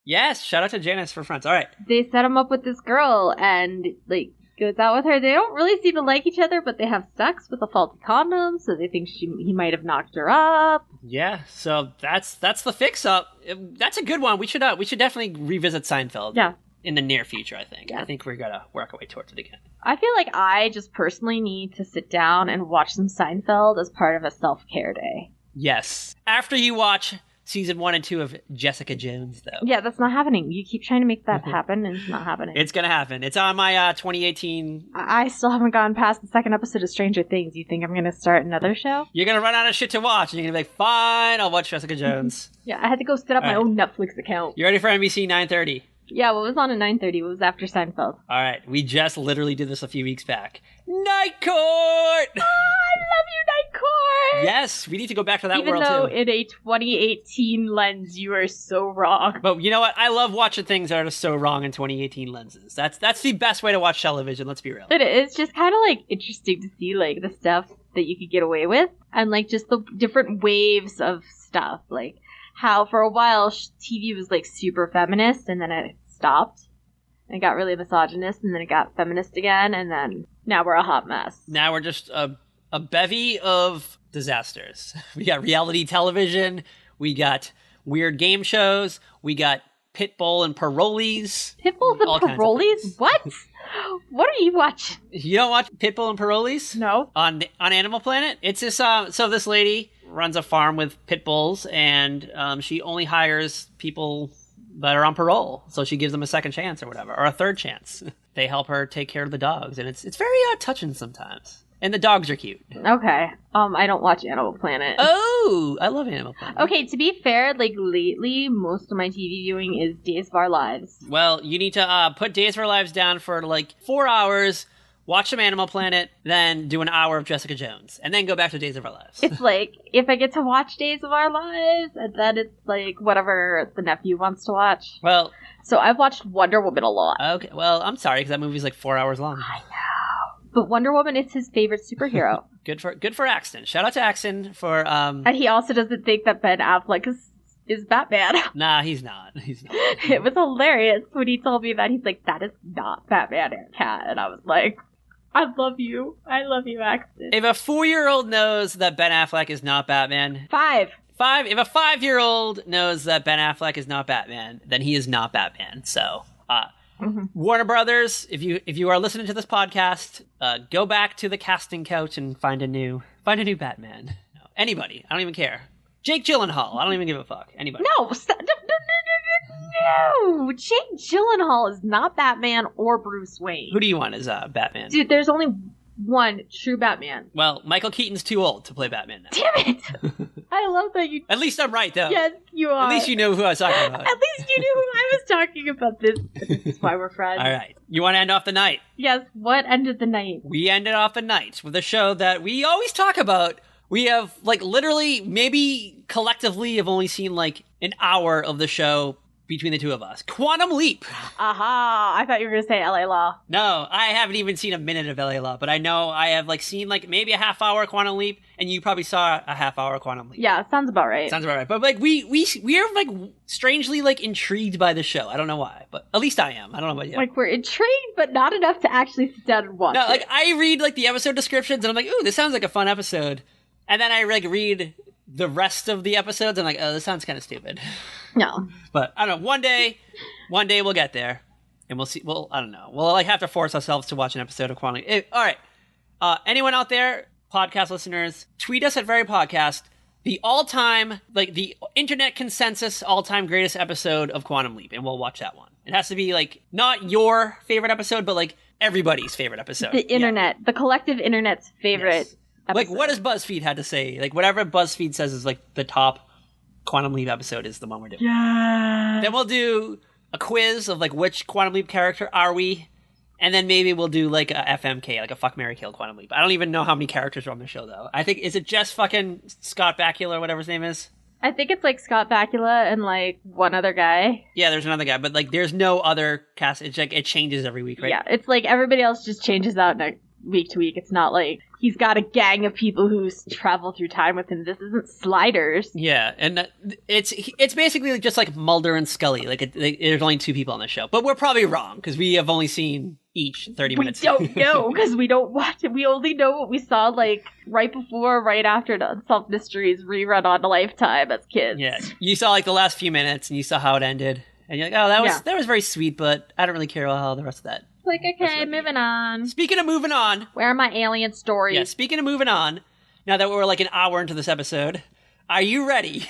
Yes, shout out to Janice for Friends. All right. They set him up with this girl and, like, goes out with her. They don't really seem to like each other, but they have sex with a faulty condom, so they think he might have knocked her up. Yeah, so that's the Fix Up. That's a good one. We should definitely revisit Seinfeld. Yeah. In the near future, I think. Yeah. I think we're gonna work our way towards it again. I feel like I just personally need to sit down and watch some Seinfeld as part of a self-care day. Yes. After you watch season 1 and 2 of Jessica Jones, though. Yeah, that's not happening. You keep trying to make that happen, and it's not happening. It's gonna happen. It's on my 2018... I still haven't gone past the second episode of Stranger Things. You think I'm gonna start another show? You're gonna run out of shit to watch, and you're gonna be like, fine, I'll watch Jessica Jones. Yeah, I had to go set up my own Netflix account. You ready for NBC 9:30? Yeah, what was on at 9:30? What was after Seinfeld? All right, we just literally did this a few weeks back. Night Court! Oh, I love you, Night Court! Yes, we need to go back to that Even world, though too. in a 2018 lens, you are so wrong. But you know what? I love watching things that are so wrong in 2018 lenses. That's the best way to watch television, let's be real. It's just kind of, like, interesting to see, like, the stuff that you could get away with. And, like, just the different waves of stuff. Like, how for a while TV was, like, super feminist, and then it stopped. And it got really misogynist, and then it got feminist again, and then now we're a hot mess. Now we're just a bevy of disasters. We got reality television, we got weird game shows, we got Pitbull and Parolees. Pitbulls and Parolees? What? What are you watching? You don't watch Pitbull and Parolees? No. On Animal Planet? It's this, so this lady runs a farm with pit bulls, and she only hires people that are on parole, so she gives them a second chance or whatever, or a third chance. They help her take care of the dogs, and it's very touching sometimes. And the dogs are cute. Okay. I don't watch Animal Planet. Oh, I love Animal Planet. Okay, to be fair, like, lately, most of my TV viewing is Days of Our Lives. Well, you need to put Days of Our Lives down for, like, 4 hours, watch some Animal Planet, then do an hour of Jessica Jones, and then go back to Days of Our Lives. It's like, if I get to watch Days of Our Lives, and then it's like whatever the nephew wants to watch. Well... So I've watched Wonder Woman a lot. Okay, well, I'm sorry, because that movie's like 4 hours long. I know. But Wonder Woman is his favorite superhero. Good for Axton. Shout out to Axton for... And he also doesn't think that Ben Affleck is Batman. Nah, he's not. He's not. It was hilarious when he told me that. He's like, that is not Batman, Kat. And I was like... I love you. I love you, Axton. If a 4-year-old knows that Ben Affleck is not Batman... 5. If a 5-year-old knows that Ben Affleck is not Batman, then he is not Batman. So, Warner Brothers, if you are listening to this podcast, go back to the casting couch and find a new Batman. No, anybody. I don't even care. Jake Gyllenhaal. I don't even give a fuck. Anybody. No! No! Jake Gyllenhaal is not Batman or Bruce Wayne. Who do you want as Batman? Dude, there's only one true Batman. Well, Michael Keaton's too old to play Batman now. Damn it! I love that you... At least I'm right, though. Yes, you are. At least you know who I was talking about. At least you knew who I was talking about. This is why we're friends. All right. You want to end off the night? Yes, what ended the night? We ended off the night with a show that we always talk about. We have, like, literally, maybe collectively have only seen, like, an hour of the show between the two of us. Quantum Leap. Aha! I thought you were going to say LA Law. No, I haven't even seen a minute of LA Law, but I know I have, like, seen, like, maybe a half-hour Quantum Leap, and you probably saw a half-hour Quantum Leap. Yeah, sounds about right. Sounds about right. But, like, we are, like, strangely, like, intrigued by the show. I don't know why, but at least I am. I don't know about you. Like, we're intrigued, but not enough to actually sit down and watch No, it. like, I read, like, the episode descriptions, and I'm like, ooh, this sounds like a fun episode. And then I, like, read the rest of the episodes, and I'm like, oh, this sounds kind of stupid. No. But, I don't know, one day we'll get there, and we'll see, I don't know. We'll, like, have to force ourselves to watch an episode of Quantum Leap. All right. Anyone out there, podcast listeners, tweet us at Very Podcast, the all-time, like, the internet consensus all-time greatest episode of Quantum Leap, and we'll watch that one. It has to be, like, not your favorite episode, but, like, everybody's favorite episode. The internet. Yeah. The collective internet's favorite episode. Like, what does BuzzFeed had to say? Like, whatever BuzzFeed says is, like, the top Quantum Leap episode is the one we're doing. Yeah. Then we'll do a quiz of, like, which Quantum Leap character are we? And then maybe we'll do, like, a FMK, like a Fuck, Marry, Kill Quantum Leap. I don't even know how many characters are on the show, though. I think, is it just fucking Scott Bakula or whatever his name is? I think it's, like, Scott Bakula and, like, one other guy. Yeah, there's another guy, but, like, there's no other cast. It's, like, it changes every week, right? Yeah, it's like everybody else just changes out week to week. It's not like he's got a gang of people who travel through time with him. This isn't Sliders. Yeah, and it's basically just like Mulder and Scully. Like, there's only 2 people on the show, but we're probably wrong because we have only seen each 30 minutes. We don't know because we don't watch it. We only know what we saw like right before, right after the Unsolved Mysteries rerun on Lifetime as kids. Yeah, you saw like the last few minutes and you saw how it ended, and you're like, oh, that was very sweet, but I don't really care about how the rest of that. Like, okay, moving on. Speaking of moving on. Where are my alien stories? Yeah, speaking of moving on, now that we're like an hour into this episode, Are you ready?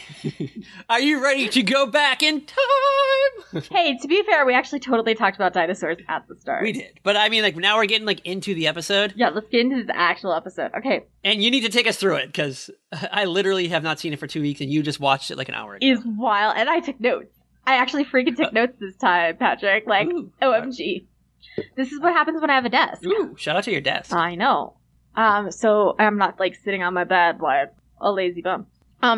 Are you ready to go back in time? Hey, to be fair, we actually totally talked about dinosaurs at the start. We did. But I mean, like, now we're getting, like, into the episode. Yeah, let's get into the actual episode. Okay. And you need to take us through it, because I literally have not seen it for 2 weeks, and you just watched it, like, an hour ago. It's wild. And I took notes. I actually freaking took notes this time, Patrick. Like, Ooh. OMG. This is what happens when I have a desk. Ooh, shout out to your desk. I know. So I'm not, like, sitting on my bed like a lazy bum.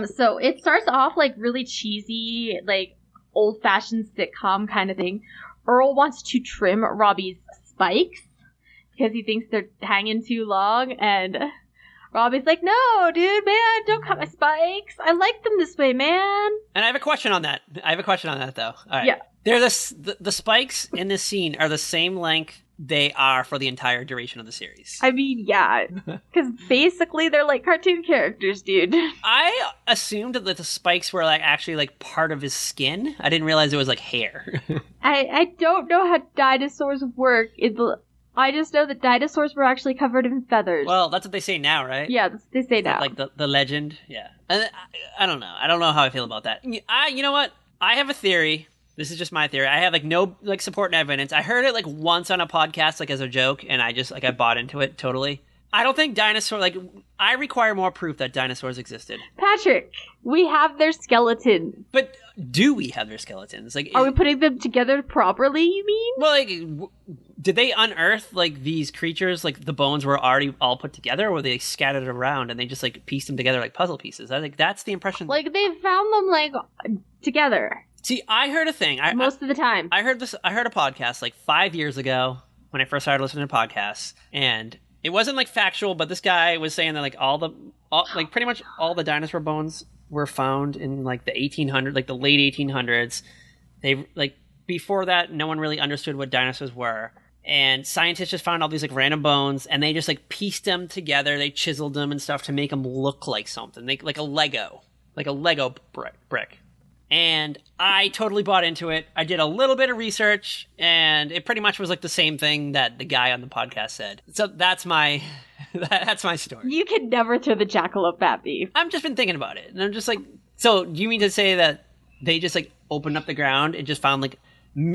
So it starts off, like, really cheesy, like, old-fashioned sitcom kind of thing. Earl wants to trim Robbie's spikes because he thinks they're hanging too long, and Robbie's like, no, dude, man, don't cut my spikes. I like them this way, man. And I have a question on that. though. All right. Yeah. They're the spikes in this scene are the same length they are for the entire duration of the series. I mean, yeah, because basically they're like cartoon characters, dude. I assumed that the spikes were like actually like part of his skin. I didn't realize it was like hair. I don't know how dinosaurs work. I just know that dinosaurs were actually covered in feathers. Well, that's what they say now, right? Yeah, that's what they say now. Like the legend. Yeah. I don't know. I don't know how I feel about that. You know what? I have a theory. This is just my theory. I have like no like support and evidence. I heard it like once on a podcast like as a joke, and I just like I bought into it totally. I don't think I require more proof that dinosaurs existed. Patrick, we have their skeletons. But do we have their skeletons? Like, are we putting them together properly, you mean? Well, like, did they unearth like these creatures? Like the bones were already all put together, or were they scattered around and they just like pieced them together like puzzle pieces? I think that's the impression. Like they found them like together. See, I heard a thing. Most of the time. I heard a podcast like 5 years ago when I first started listening to podcasts, and it wasn't like factual, but this guy was saying that like like pretty much all the dinosaur bones were found in like the 1800s, like the late 1800s. They like before that, no one really understood what dinosaurs were, and scientists just found all these like random bones, and they just like pieced them together. They chiseled them and stuff to make them look like something, like a Lego brick. And I totally bought into it. I did a little bit of research, and it pretty much was like the same thing that the guy on the podcast said. So that's my story. You can never throw the jackalope at me. I've just been thinking about it, and I'm just like, so do you mean to say that they just like opened up the ground and just found like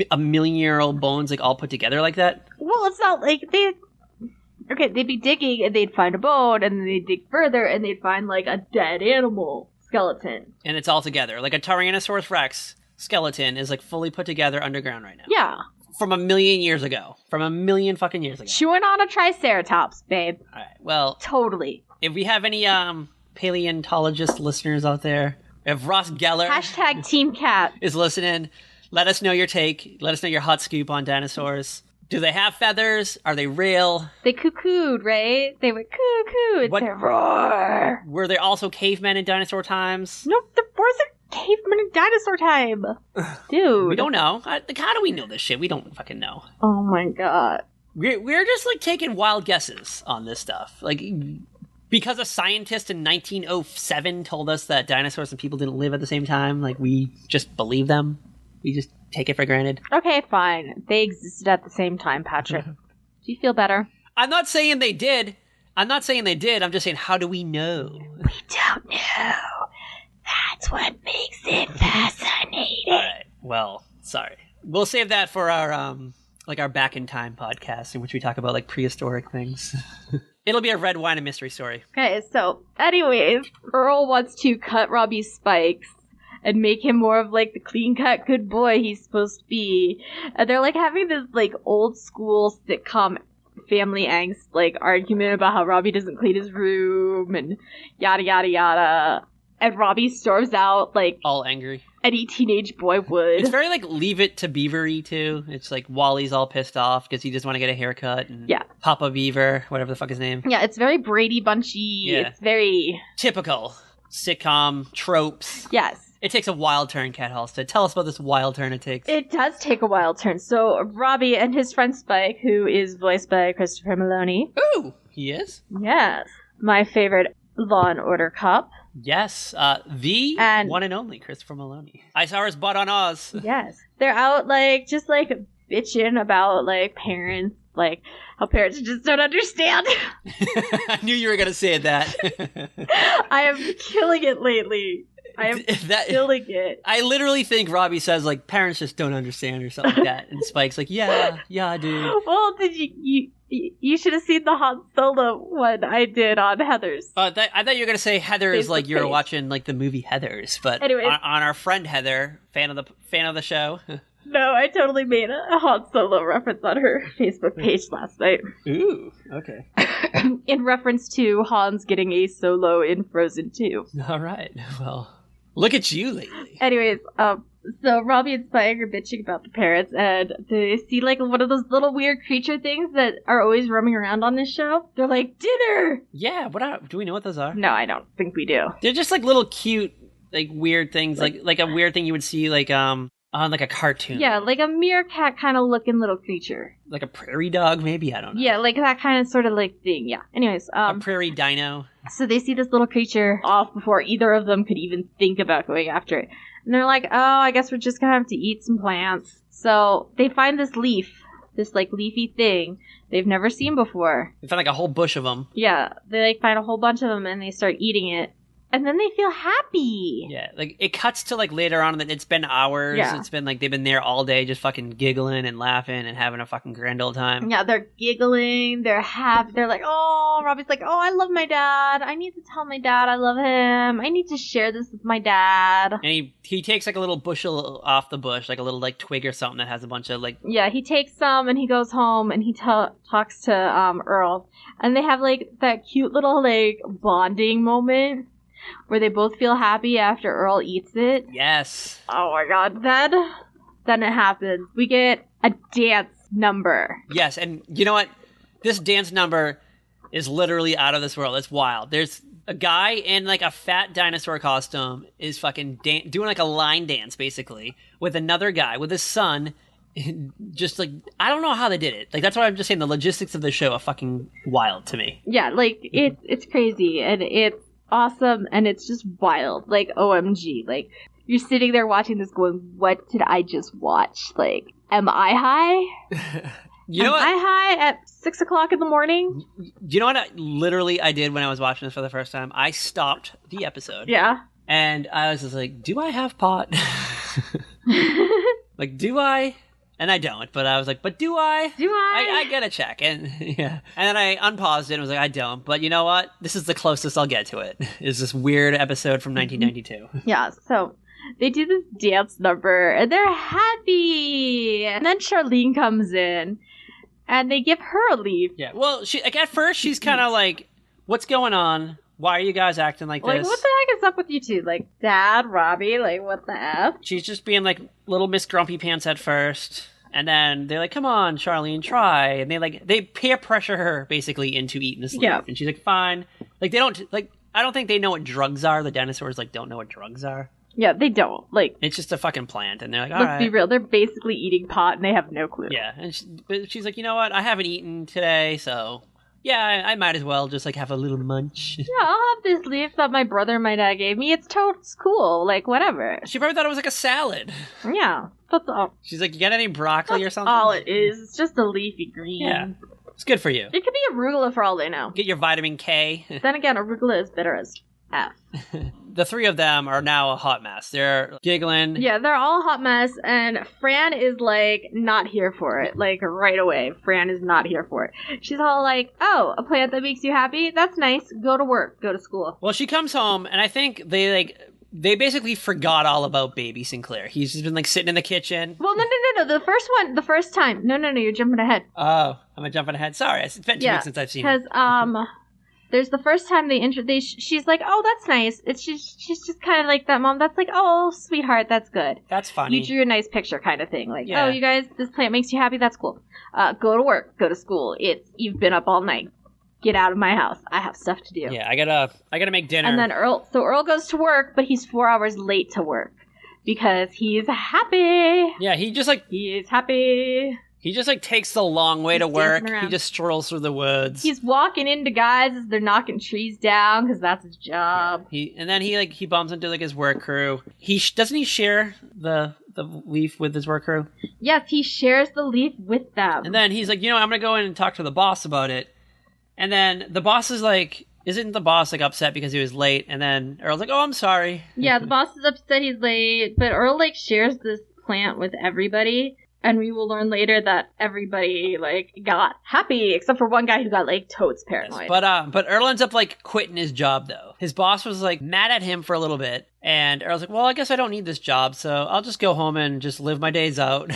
a million-year-old bones like all put together like that? Well, it's not like they'd be digging and they'd find a bone, and then they'd dig further and they'd find like a dead animal skeleton. And it's all together. Like a Tyrannosaurus Rex skeleton is like fully put together underground right now. Yeah. From a million years ago. From a million fucking years ago. Chewing on a Triceratops, babe. All right. Well. Totally. If we have any paleontologist listeners out there, if Ross Geller # Team Cat is listening, let us know your take. Let us know your hot scoop on dinosaurs. Do they have feathers? Are they real? They cuckooed, right? They went cuckoo. It's their roar. Were there also cavemen in dinosaur times? Nope, there wasn't cavemen in dinosaur time. Dude. We don't know. How do we know this shit? We don't fucking know. Oh my god. We're just like taking wild guesses on this stuff. Like, because a scientist in 1907 told us that dinosaurs and people didn't live at the same time, like we just believe them. We just take it for granted. Okay, fine. They existed at the same time, Patrick. Do you feel better? I'm not saying they did. I'm just saying, how do we know? We don't know. That's what makes it fascinating. All right. Well, sorry. We'll save that for our our Back in Time podcast, in which we talk about like prehistoric things. It'll be a red wine and mystery story. Okay, so anyways, Earl wants to cut Robbie's spikes and make him more of like the clean-cut good boy he's supposed to be. And they're like having this like old school sitcom family angst like argument about how Robbie doesn't clean his room and yada yada yada. And Robbie storms out like all angry. Any teenage boy would. It's very like Leave It to Beaver-y too. It's like Wally's all pissed off because he just want to get a haircut. And yeah. Papa Beaver, whatever the fuck his name. Yeah, it's very Brady Bunchy. Yeah. It's very typical sitcom tropes. Yes. It takes a wild turn, Kat Halstead. Tell us about this wild turn it takes. It does take a wild turn. So Robbie and his friend Spike, who is voiced by Christopher Maloney. Ooh, he is? Yes. My favorite Law and Order cop. Yes, the one and only Christopher Maloney. I saw his butt on Oz. Yes. They're out, like, just, like, bitching about, like, parents, like how parents just don't understand. I knew you were going to say that. I am killing it lately. I am killing it. I literally think Robbie says, like, parents just don't understand or something like that. And Spike's like, yeah, dude. Well, did you should have seen the Han Solo one I did on Heathers. I thought you were going to say Heathers, Facebook like you were page. watching, like, the movie Heathers. But Anyways. on our friend Heather, fan of the show. No, I totally made a Han Solo reference on her Facebook page last night. Ooh, okay. In reference to Han's getting a solo in Frozen 2. All right, well... Look at you lately. Anyways, so Robbie and Spike are bitching about the parrots, and they see like one of those little weird creature things that are always roaming around on this show. They're like, dinner! Yeah, do we know what those are? No, I don't think we do. They're just like little cute, like weird things, like a weird thing you would see like on like a cartoon. Yeah, like a meerkat kind of looking little creature. Like a prairie dog, maybe? I don't know. Yeah, like that kind of sort of like thing, yeah. Anyways, a prairie dino. So they see this little creature off before either of them could even think about going after it. And they're like, oh, I guess we're just gonna have to eat some plants. So they find this leaf, this like leafy thing they've never seen before. They found like a whole bush of them. Yeah, they like find a whole bunch of them and they start eating it. And then they feel happy. Yeah, like it cuts to like later on that it's been hours. Yeah. It's been like they've been there all day just fucking giggling and laughing and having a fucking grand old time. Yeah, they're giggling, they're happy, they're like, oh, Robbie's like, oh, I love my dad. I need to tell my dad I love him. I need to share this with my dad. And he takes like a little bushel off the bush, like a little like twig or something that has a bunch of like... Yeah, he takes some and he goes home and he talks to Earl. And they have like that cute little like bonding moment where they both feel happy after Earl eats it. Yes. Oh my god. Then it happens. We get a dance number. Yes, and you know what? This dance number is literally out of this world. It's wild. There's a guy in like a fat dinosaur costume is fucking doing like a line dance basically with another guy with his son. Just like, I don't know how they did it. Like, that's why I'm just saying the logistics of the show are fucking wild to me. Yeah, like it's crazy and it's awesome and it's just wild. Like, OMG. Like, you're sitting there watching this going, what did I just watch? Like, am I high? You know what? Am I high at 6 o'clock in the morning? You know what I did when I was watching this for the first time? I stopped the episode. Yeah. And I was just like, do I have pot? Like, do I? And I don't, but I was like, but do I? Do I? I gotta check. And yeah. And then I unpaused it and was like, I don't. But you know what? This is the closest I'll get to it. Is this weird episode from 1992. Yeah, so they do this dance number and they're happy. And then Charlene comes in and they give her a leaf. Yeah. Well, at first she's kind of like, what's going on? Why are you guys acting like Like, this? what the heck is up with you two? Like, Dad, Robbie, like, what the F? She's just being like little Miss Grumpy Pants at first. And then they're like, come on, Charlene, try. And they peer pressure her basically into eating this leaf. Yeah. And she's like, fine. Like, I don't think they know what drugs are. The dinosaurs, like, don't know what drugs are. Yeah, they don't. Like, It's just a fucking plant. And they're like, all let's right. be real. They're basically eating pot and they have no clue. Yeah. And but she's like, you know what? I haven't eaten today, so... Yeah, I might as well just, like, have a little munch. Yeah, I'll have this leaf that my brother and my dad gave me. It's cool. Like, whatever. She probably thought it was like a salad. Yeah, that's all. She's like, you got any broccoli or something? All it is. It's just a leafy green. Yeah. It's good for you. It could be arugula for all they know. Get your vitamin K. Then again, arugula is bitter as F. The three of them are now a hot mess. They're giggling. Yeah, they're all a hot mess, and Fran is, like, not here for it. Like, right away. Fran is not here for it. She's all like, oh, a plant that makes you happy? That's nice. Go to work. Go to school. Well, she comes home, and I think they basically forgot all about baby Sinclair. He's just been, like, sitting in the kitchen. Well, no. The first time. No, you're jumping ahead. Oh, am I jumping ahead? Sorry, it's been 2 weeks since I've seen it. Because, there's the first time she's like, oh, that's nice. She's just kind of like that mom. That's like, oh, sweetheart, that's good. That's funny. You drew a nice picture kind of thing. Like, Yeah. oh, you guys, this plant makes you happy. That's cool. Go to work. Go to school. You've been up all night. Get out of my house. I have stuff to do. Yeah, I gotta make dinner. And then Earl goes to work, but he's 4 hours late to work because he's happy. Yeah, he just happy. He just, like, takes the long way to work. dancing around. He just strolls through the woods. He's walking into guys as they're knocking trees down because that's his job. And then he bumps into, like, his work crew. Doesn't he share the the leaf with his work crew? Yes, he shares the leaf with them. And then he's like, I'm going to go in and talk to the boss about it. And then the boss is like, isn't the boss like upset because he was late? And then Earl's like, oh, I'm sorry. Yeah, the boss is upset he's late, but Earl like shares this plant with everybody. And we will learn later that everybody, like, got happy, except for one guy who got, like, totes paranoid. Yes, but Earl ends up, like, quitting his job, though. His boss was, like, mad at him for a little bit. And Earl's like, well, I guess I don't need this job, so I'll just go home and just live my days out.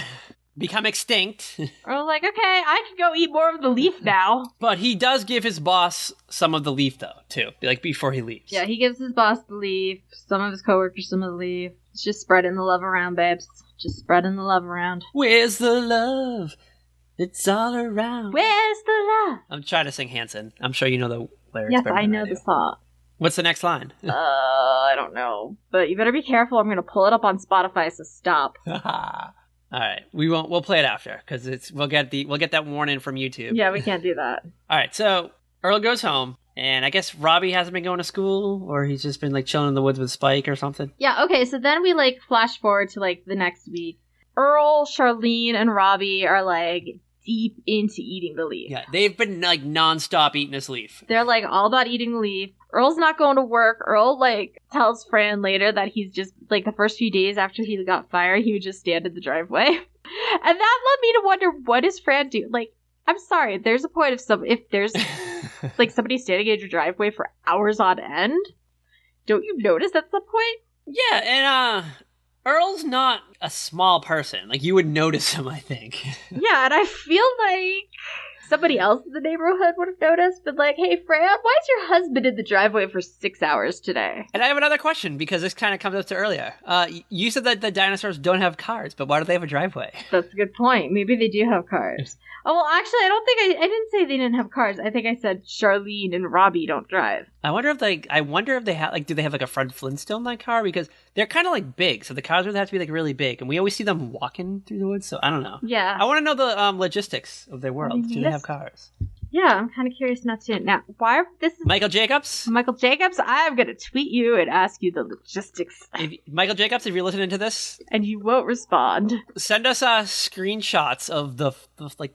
Become extinct. Earl's like, okay, I can go eat more of the leaf now. But he does give his boss some of the leaf, though, too. Like, before he leaves. Yeah, he gives his boss the leaf, some of his coworkers some of the leaf. It's just spreading the love around, babes. Just spreading the love around. Where's the love? It's all around. Where's the love? I'm trying to sing Henson. I'm sure you know the lyrics. Yes, I know the song. What's the next line? I don't know. But you better be careful. I'm going to pull it up on Spotify, so stop. All right. We'll play it after, because we'll get that warning from YouTube. Yeah, we can't do that. All right, so Earl goes home. And I guess Robbie hasn't been going to school, or he's just been, like, chilling in the woods with Spike or something. Yeah, okay, so then we, like, flash forward to, like, the next week. Earl, Charlene, and Robbie are, like, deep into eating the leaf. Yeah, they've been, like, nonstop eating this leaf. They're, like, all about eating the leaf. Earl's not going to work. Earl, like, tells Fran later that he's just, like, the first few days after he got fired, he would just stand in the driveway. And that led me to wonder, what does Fran do? Like, I'm sorry, there's a point if there's... like somebody standing in your driveway for hours on end, don't you notice at some point? Yeah, and Earl's not a small person. Like, you would notice him, I think. Yeah, and I feel like somebody else in the neighborhood would have noticed, but like, hey, Fran, why is your husband in the driveway for 6 hours today? And I have another question, because this kind of comes up to earlier. You said that the dinosaurs don't have cars, but why do they have a driveway? That's a good point. Maybe they do have cars. Oh, well, actually, I don't think I didn't say they didn't have cars. I think I said Charlene and Robbie don't drive. I wonder if they have, like, do they have, like, a Fred Flintstone like car? Because they're kind of, like, big, so the cars would have to be, like, really big. And we always see them walking through the woods, so I don't know. Yeah. I want to know the logistics of their world. Do they have cars? Yeah, I'm kind of curious not to. Now, why this is... Michael Jacobs? Michael Jacobs, I'm going to tweet you and ask you the logistics. Michael Jacobs, if you're listening to this... And you won't respond. Send us screenshots of the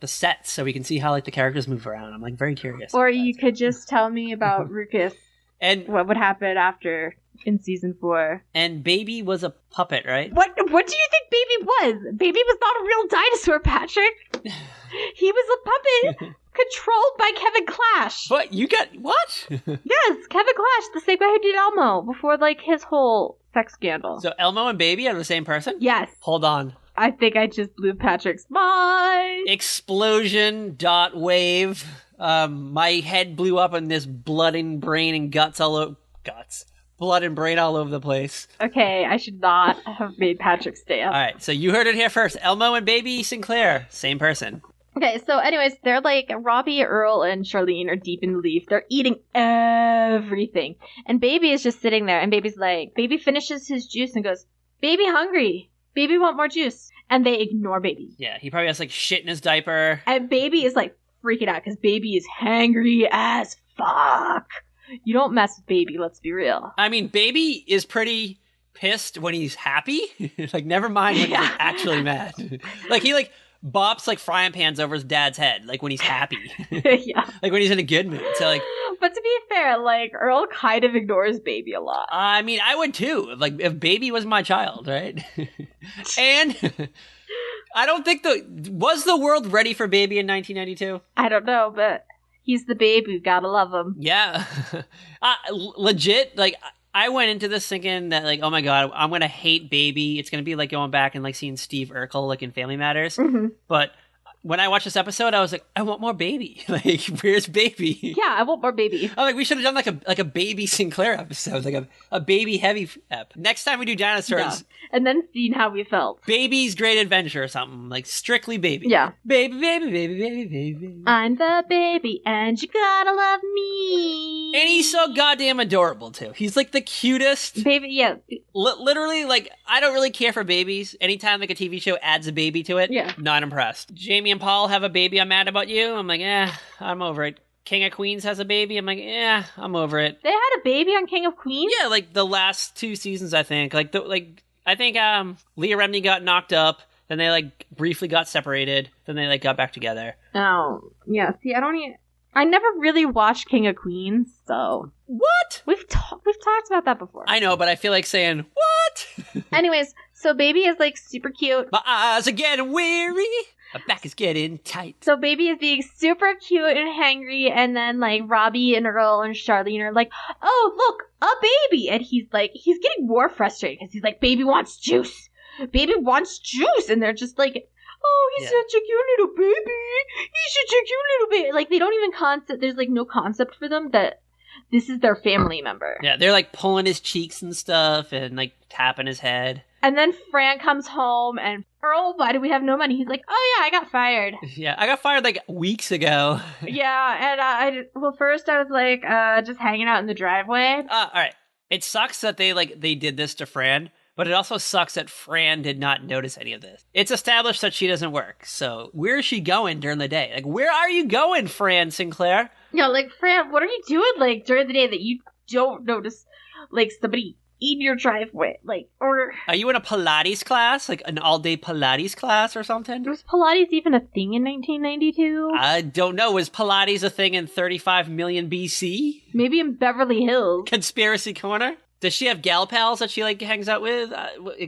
sets so we can see how, like, the characters move around. I'm, like, very curious. Or you could just tell me about Ruckus and what would happen after in season 4. And Baby was a puppet, right? What do you think Baby was? Baby was not a real dinosaur, Patrick. He was a puppet controlled by Kevin Clash. What? You got... What? Yes, Kevin Clash, the same guy who did Elmo before, like, his whole sex scandal. So Elmo and Baby are the same person? Yes. Hold on. I think I just blew Patrick's mind. Explosion, wave. My head blew up and there's blood and brain and guts all over... Blood and brain all over the place. Okay, I should not have made Patrick stay up. All right, so you heard it here first. Elmo and Baby Sinclair, same person. Okay, so anyways, they're like, Robbie, Earl, and Charlene are deep in the leaf. They're eating everything. And Baby is just sitting there, and Baby's like, Baby finishes his juice and goes, Baby hungry. Baby want more juice. And they ignore Baby. Yeah, he probably has like shit in his diaper. And Baby is like freaking out, because Baby is hangry as fuck. You don't mess with Baby, let's be real. I mean, Baby is pretty pissed when he's happy. Like, never mind when he's like, actually mad. Like, he like bops like frying pans over his dad's head, like when he's happy. Yeah. Like when he's in a good mood. So like, but to be fair, like, Earl kind of ignores Baby a lot. I mean, I would too. Like, if Baby was my child, right? And I don't think was the world ready for Baby in 1992? I don't know, but he's the baby. Gotta love him. Yeah. Legit, like, I went into this thinking that, like, oh my god, I'm gonna hate Baby. It's gonna be like going back and like seeing Steve Urkel like in Family Matters. Mm-hmm. But when I watched this episode, I was like, I want more Baby. Like, where's Baby? Yeah, I want more Baby. I'm like, we should have done like a Baby Sinclair episode, like a Baby heavy ep. Next time we do Dinosaurs, yeah. And then seeing how we felt. Baby's Great Adventure or something, like strictly Baby. Yeah. Baby, baby, baby, baby, baby. I'm the baby, and you gotta love me. And he's so goddamn adorable too. He's like the cutest baby. Yeah. Literally, like, I don't really care for babies. Anytime like a TV show adds a baby to it, yeah, not impressed. Jamie and Paul have a baby. I'm mad about you. I'm like, I'm over it. King of Queens has a baby. I'm like, I'm over it. They had a baby on King of Queens? Yeah, like the last 2 seasons, I think. I think Leah Remini got knocked up, then they like briefly got separated, then they like got back together. Oh, yeah. See, I never really watched King of Queens, so What? we've talked about that before. I know, but I feel like saying what? Anyways, so Baby is like super cute. My eyes are getting weary. My back is getting tight. So Baby is being super cute and hangry, and then like Robbie and Earl and Charlene are like, "Oh, look, a baby!" And he's getting more frustrated because he's like, "Baby wants juice. Baby wants juice," and they're just like, "Oh, he's such a cute little baby. He's such a cute little baby." Like they don't even concept. There's like no concept for them that this is their family member. Yeah, they're like pulling his cheeks and stuff, and like tapping his head. And then Fran comes home and, "Earl, why do we have no money?" He's like, "Oh yeah, I got fired." Yeah, I got fired like weeks ago. Yeah, and first I was like, just hanging out in the driveway. All right. It sucks that they did this to Fran, but it also sucks that Fran did not notice any of this. It's established that she doesn't work. So where is she going during the day? Like, where are you going, Fran Sinclair? Yeah, like, Fran, what are you doing, like, during the day that you don't notice, like, somebody in your driveway? Like, or... Are you in a Pilates class? Like, an all-day Pilates class or something? Was Pilates even a thing in 1992? I don't know. Was Pilates a thing in 35 million BC? Maybe in Beverly Hills. Conspiracy Corner? Does she have gal pals that she, like, hangs out with?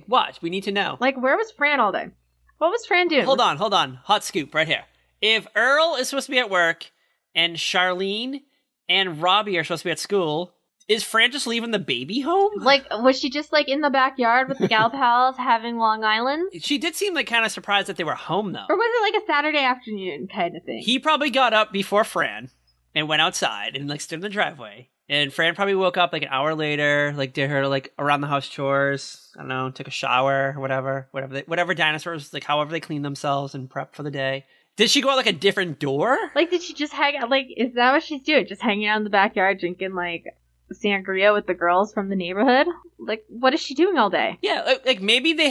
What? We need to know. Like, where was Fran all day? What was Fran doing? Hold on. Hot scoop right here. If Earl is supposed to be at work, and Charlene and Robbie are supposed to be at school, is Fran just leaving the baby home? Like, was she just, like, in the backyard with the gal pals having Long Island? She did seem, like, kind of surprised that they were home, though. Or was it, like, a Saturday afternoon kind of thing? He probably got up before Fran and went outside and, like, stood in the driveway. And Fran probably woke up, like, an hour later, like, did her, like, around-the-house chores. I don't know, took a shower or whatever dinosaurs, like, however they clean themselves and prep for the day. Did she go out, like, a different door? Like, did she just hang out? Like, is that what she's doing? Just hanging out in the backyard drinking, like, sangria with the girls from the neighborhood? Like, what is she doing all day? Yeah, like maybe the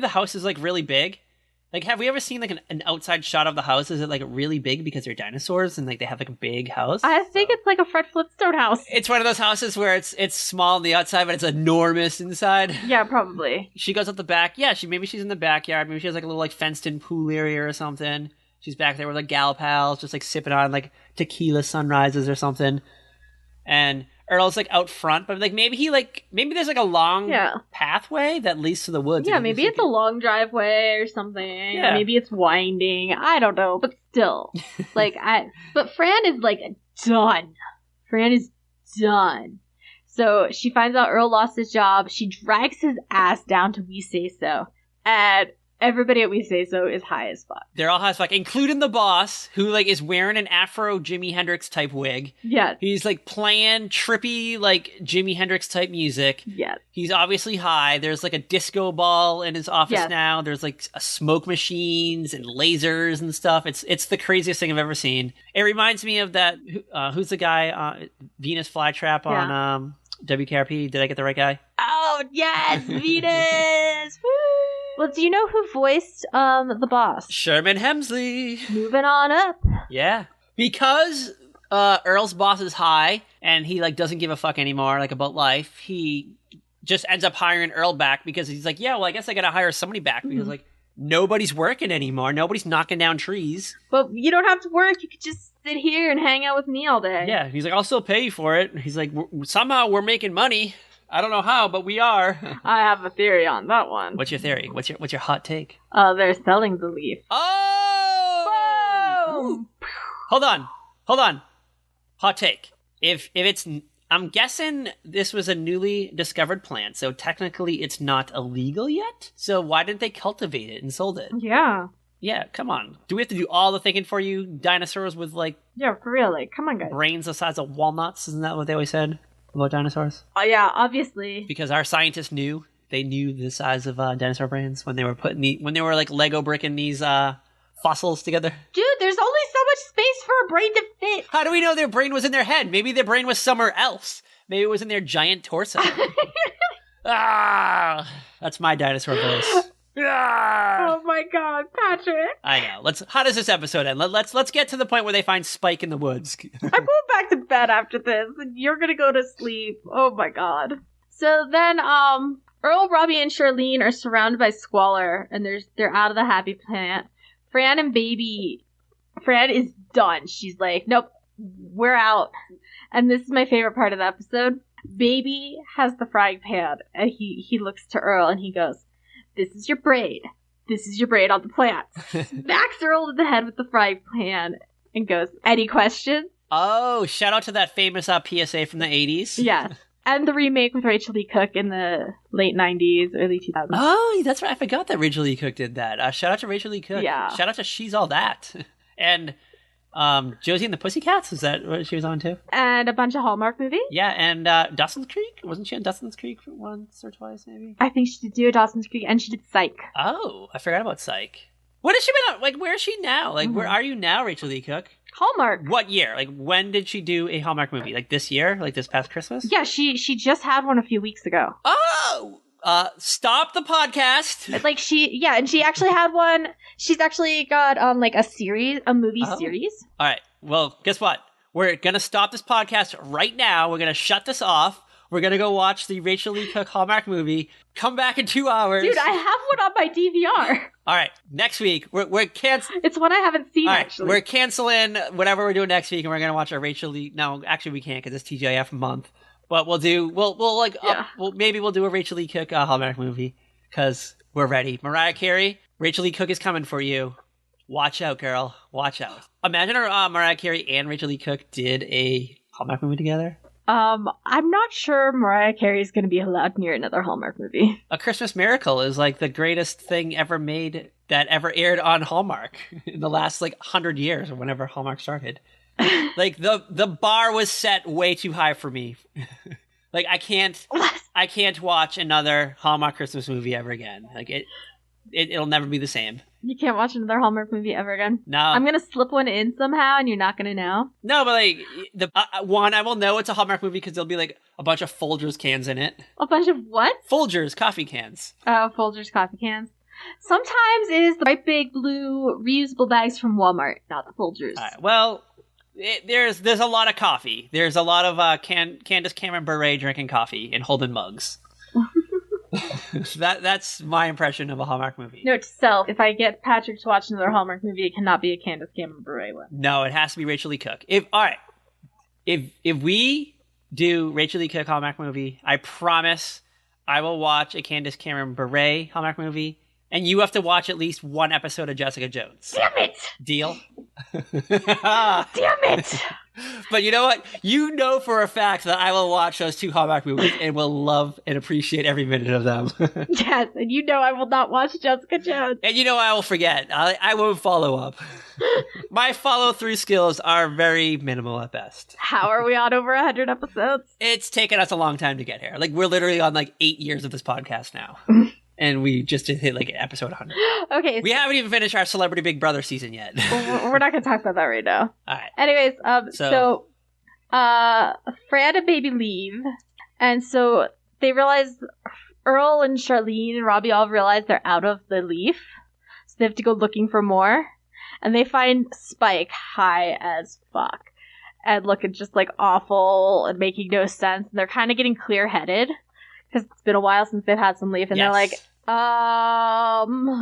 house is, like, really big. Like, have we ever seen, like, an outside shot of the house? Is it, like, really big because they're dinosaurs and, like, they have, like, a big house? I think it's like a Fred Flintstone house. It's one of those houses where it's small on the outside, but it's enormous inside. Yeah, probably. She goes out the back. Yeah, maybe she's in the backyard. Maybe she has, like, a little, like, fenced-in pool area or something. She's back there with, like, gal pals, just, like, sipping on, like, tequila sunrises or something. And Earl's, like, out front, but, like, maybe there's, like, a long pathway that leads to the woods. Yeah, maybe it's a long driveway or something. Yeah. Maybe it's winding. I don't know, but still. But Fran is, like, done. Fran is done. So she finds out Earl lost his job. She drags his ass down to We Say So. And everybody at We Say So is high as fuck. They're all high as fuck, including the boss, who, like, is wearing an Afro Jimi Hendrix type wig. Yeah. He's, like, playing trippy, like, Jimi Hendrix type music. Yeah. He's obviously high. There's, like, a disco ball in his office now. There's, like, smoke machines and lasers and stuff. It's the craziest thing I've ever seen. It reminds me of that, who's the guy, Venus Flytrap on WKRP? Did I get the right guy? Oh, yes, Venus! Woo! Well, do you know who voiced the boss? Sherman Hemsley. Moving on up. Yeah. Because Earl's boss is high and he, like, doesn't give a fuck anymore, like, about life, he just ends up hiring Earl back because he's like, yeah, well, I guess I gotta hire somebody back because, like, nobody's working anymore. Nobody's knocking down trees. But you don't have to work. You could just sit here and hang out with me all day. Yeah. He's like, I'll still pay you for it. He's like, somehow we're making money. I don't know how, but we are. I have a theory on that one. What's your theory? What's your hot take? They're selling the leaf. Oh! Boom! Hold on. Hot take. If it's, I'm guessing this was a newly discovered plant, so technically it's not illegal yet. So why didn't they cultivate it and sold it? Yeah. Yeah, come on. Do we have to do all the thinking for you? Dinosaurs with, like... Yeah, for real. Like, come on, guys. Brains the size of walnuts? Isn't that what they always said about dinosaurs? Oh, yeah, obviously. Because our scientists knew. They knew the size of dinosaur brains when they were like Lego bricking these fossils together. Dude, there's only so much space for a brain to fit. How do we know their brain was in their head? Maybe their brain was somewhere else. Maybe it was in their giant torso. That's my dinosaur voice. Oh my god, Patrick. I know. How does this episode end? Let's get to the point where they find Spike in the woods. I'm going back to bed after this, and you're gonna go to sleep. Oh my god. So then, Earl, Robbie, and Charlene are surrounded by squalor, and they're out of the happy plant. Fran is done. She's like, nope, we're out. And this is my favorite part of the episode. Baby has the frying pan, and he looks to Earl, and he goes, this is your braid. This is your braid on the plant. Smacks Earl in the head with the frying pan, and goes, any questions? Oh, shout out to that famous PSA from the 80s. Yeah. And the remake with Rachel Lee Cook in the late 90s, early 2000s. Oh, that's right. I forgot that Rachel Lee Cook did that. Shout out to Rachel Lee Cook. Yeah. Shout out to She's All That. And Josie and the Pussycats, is that what she was on too? And a bunch of Hallmark movies. Yeah, and Dawson's Creek? Wasn't she on Dawson's Creek once or twice, maybe? I think she did do a Dawson's Creek, and she did Psych. Oh, I forgot about Psych. What has she been on? Like, where is she now? Like, where are you now, Rachel Lee Cook? Hallmark. What year? Like, when did she do a Hallmark movie? Like, this year? Like, this past Christmas? Yeah, she just had one a few weeks ago. Oh! Stop the podcast! Like, and she actually had one. She's actually got, like, a movie series. All right. Well, guess what? We're going to stop this podcast right now. We're going to shut this off. We're going to go watch the Rachel Lee Cook Hallmark movie. Come back in 2 hours. Dude, I have one on my DVR. All right. Next week, we're canceling. It's one I haven't seen, All right, actually. We're canceling whatever we're doing next week, and we're going to watch our Rachel Lee. No, actually, we can't because it's TGIF month. But maybe we'll do a Rachel Lee Cook Hallmark movie because we're ready. Mariah Carey, Rachel Lee Cook is coming for you. Watch out, girl. Watch out. Imagine Mariah Carey and Rachel Lee Cook did a Hallmark movie together. I'm not sure Mariah Carey is going to be allowed near another Hallmark movie. A Christmas Miracle is like the greatest thing ever made that ever aired on Hallmark in the last 100 years or whenever Hallmark started. Like the bar was set way too high for me. Like I can't watch another Hallmark Christmas movie ever again. Like it'll never be the same. You can't watch another Hallmark movie ever again? No. I'm going to slip one in somehow and you're not going to know? No, but the one, I will know it's a Hallmark movie because there'll be a bunch of Folgers cans in it. A bunch of what? Folgers coffee cans. Oh, Folgers coffee cans. Sometimes it is the bright big blue reusable bags from Walmart, not the Folgers. All right, well, there's a lot of coffee. There's a lot of Candace Cameron Bure drinking coffee in Holden mugs. That's my impression of a Hallmark movie. Note to self, if I get Patrick to watch another Hallmark movie, it cannot be a Candace Cameron Bure one. No, it has to be Rachel Lee Cook. If we do Rachel Lee Cook Hallmark movie, I promise I will watch a Candace Cameron Bure Hallmark movie, and you have to watch at least one episode of Jessica Jones. Damn it! Deal? Damn it! But you know what? You know for a fact that I will watch those two Hallmark movies and will love and appreciate every minute of them. Yes, and you know I will not watch Jessica Jones. And you know I will forget. I won't follow up. My follow-through skills are very minimal at best. How are we on over 100 episodes? It's taken us a long time to get here. We're literally on 8 years of this podcast now. And we just hit episode 100. Okay. We haven't even finished our Celebrity Big Brother season yet. We're not going to talk about that right now. All right. Anyways, so Fran and Baby leave. And so they realize, Earl and Charlene and Robbie all realize they're out of the leaf. So they have to go looking for more. And they find Spike high as fuck. And looking just awful and making no sense. And they're kind of getting clear-headed. Because it's been a while since they've had some leaf. And they're like,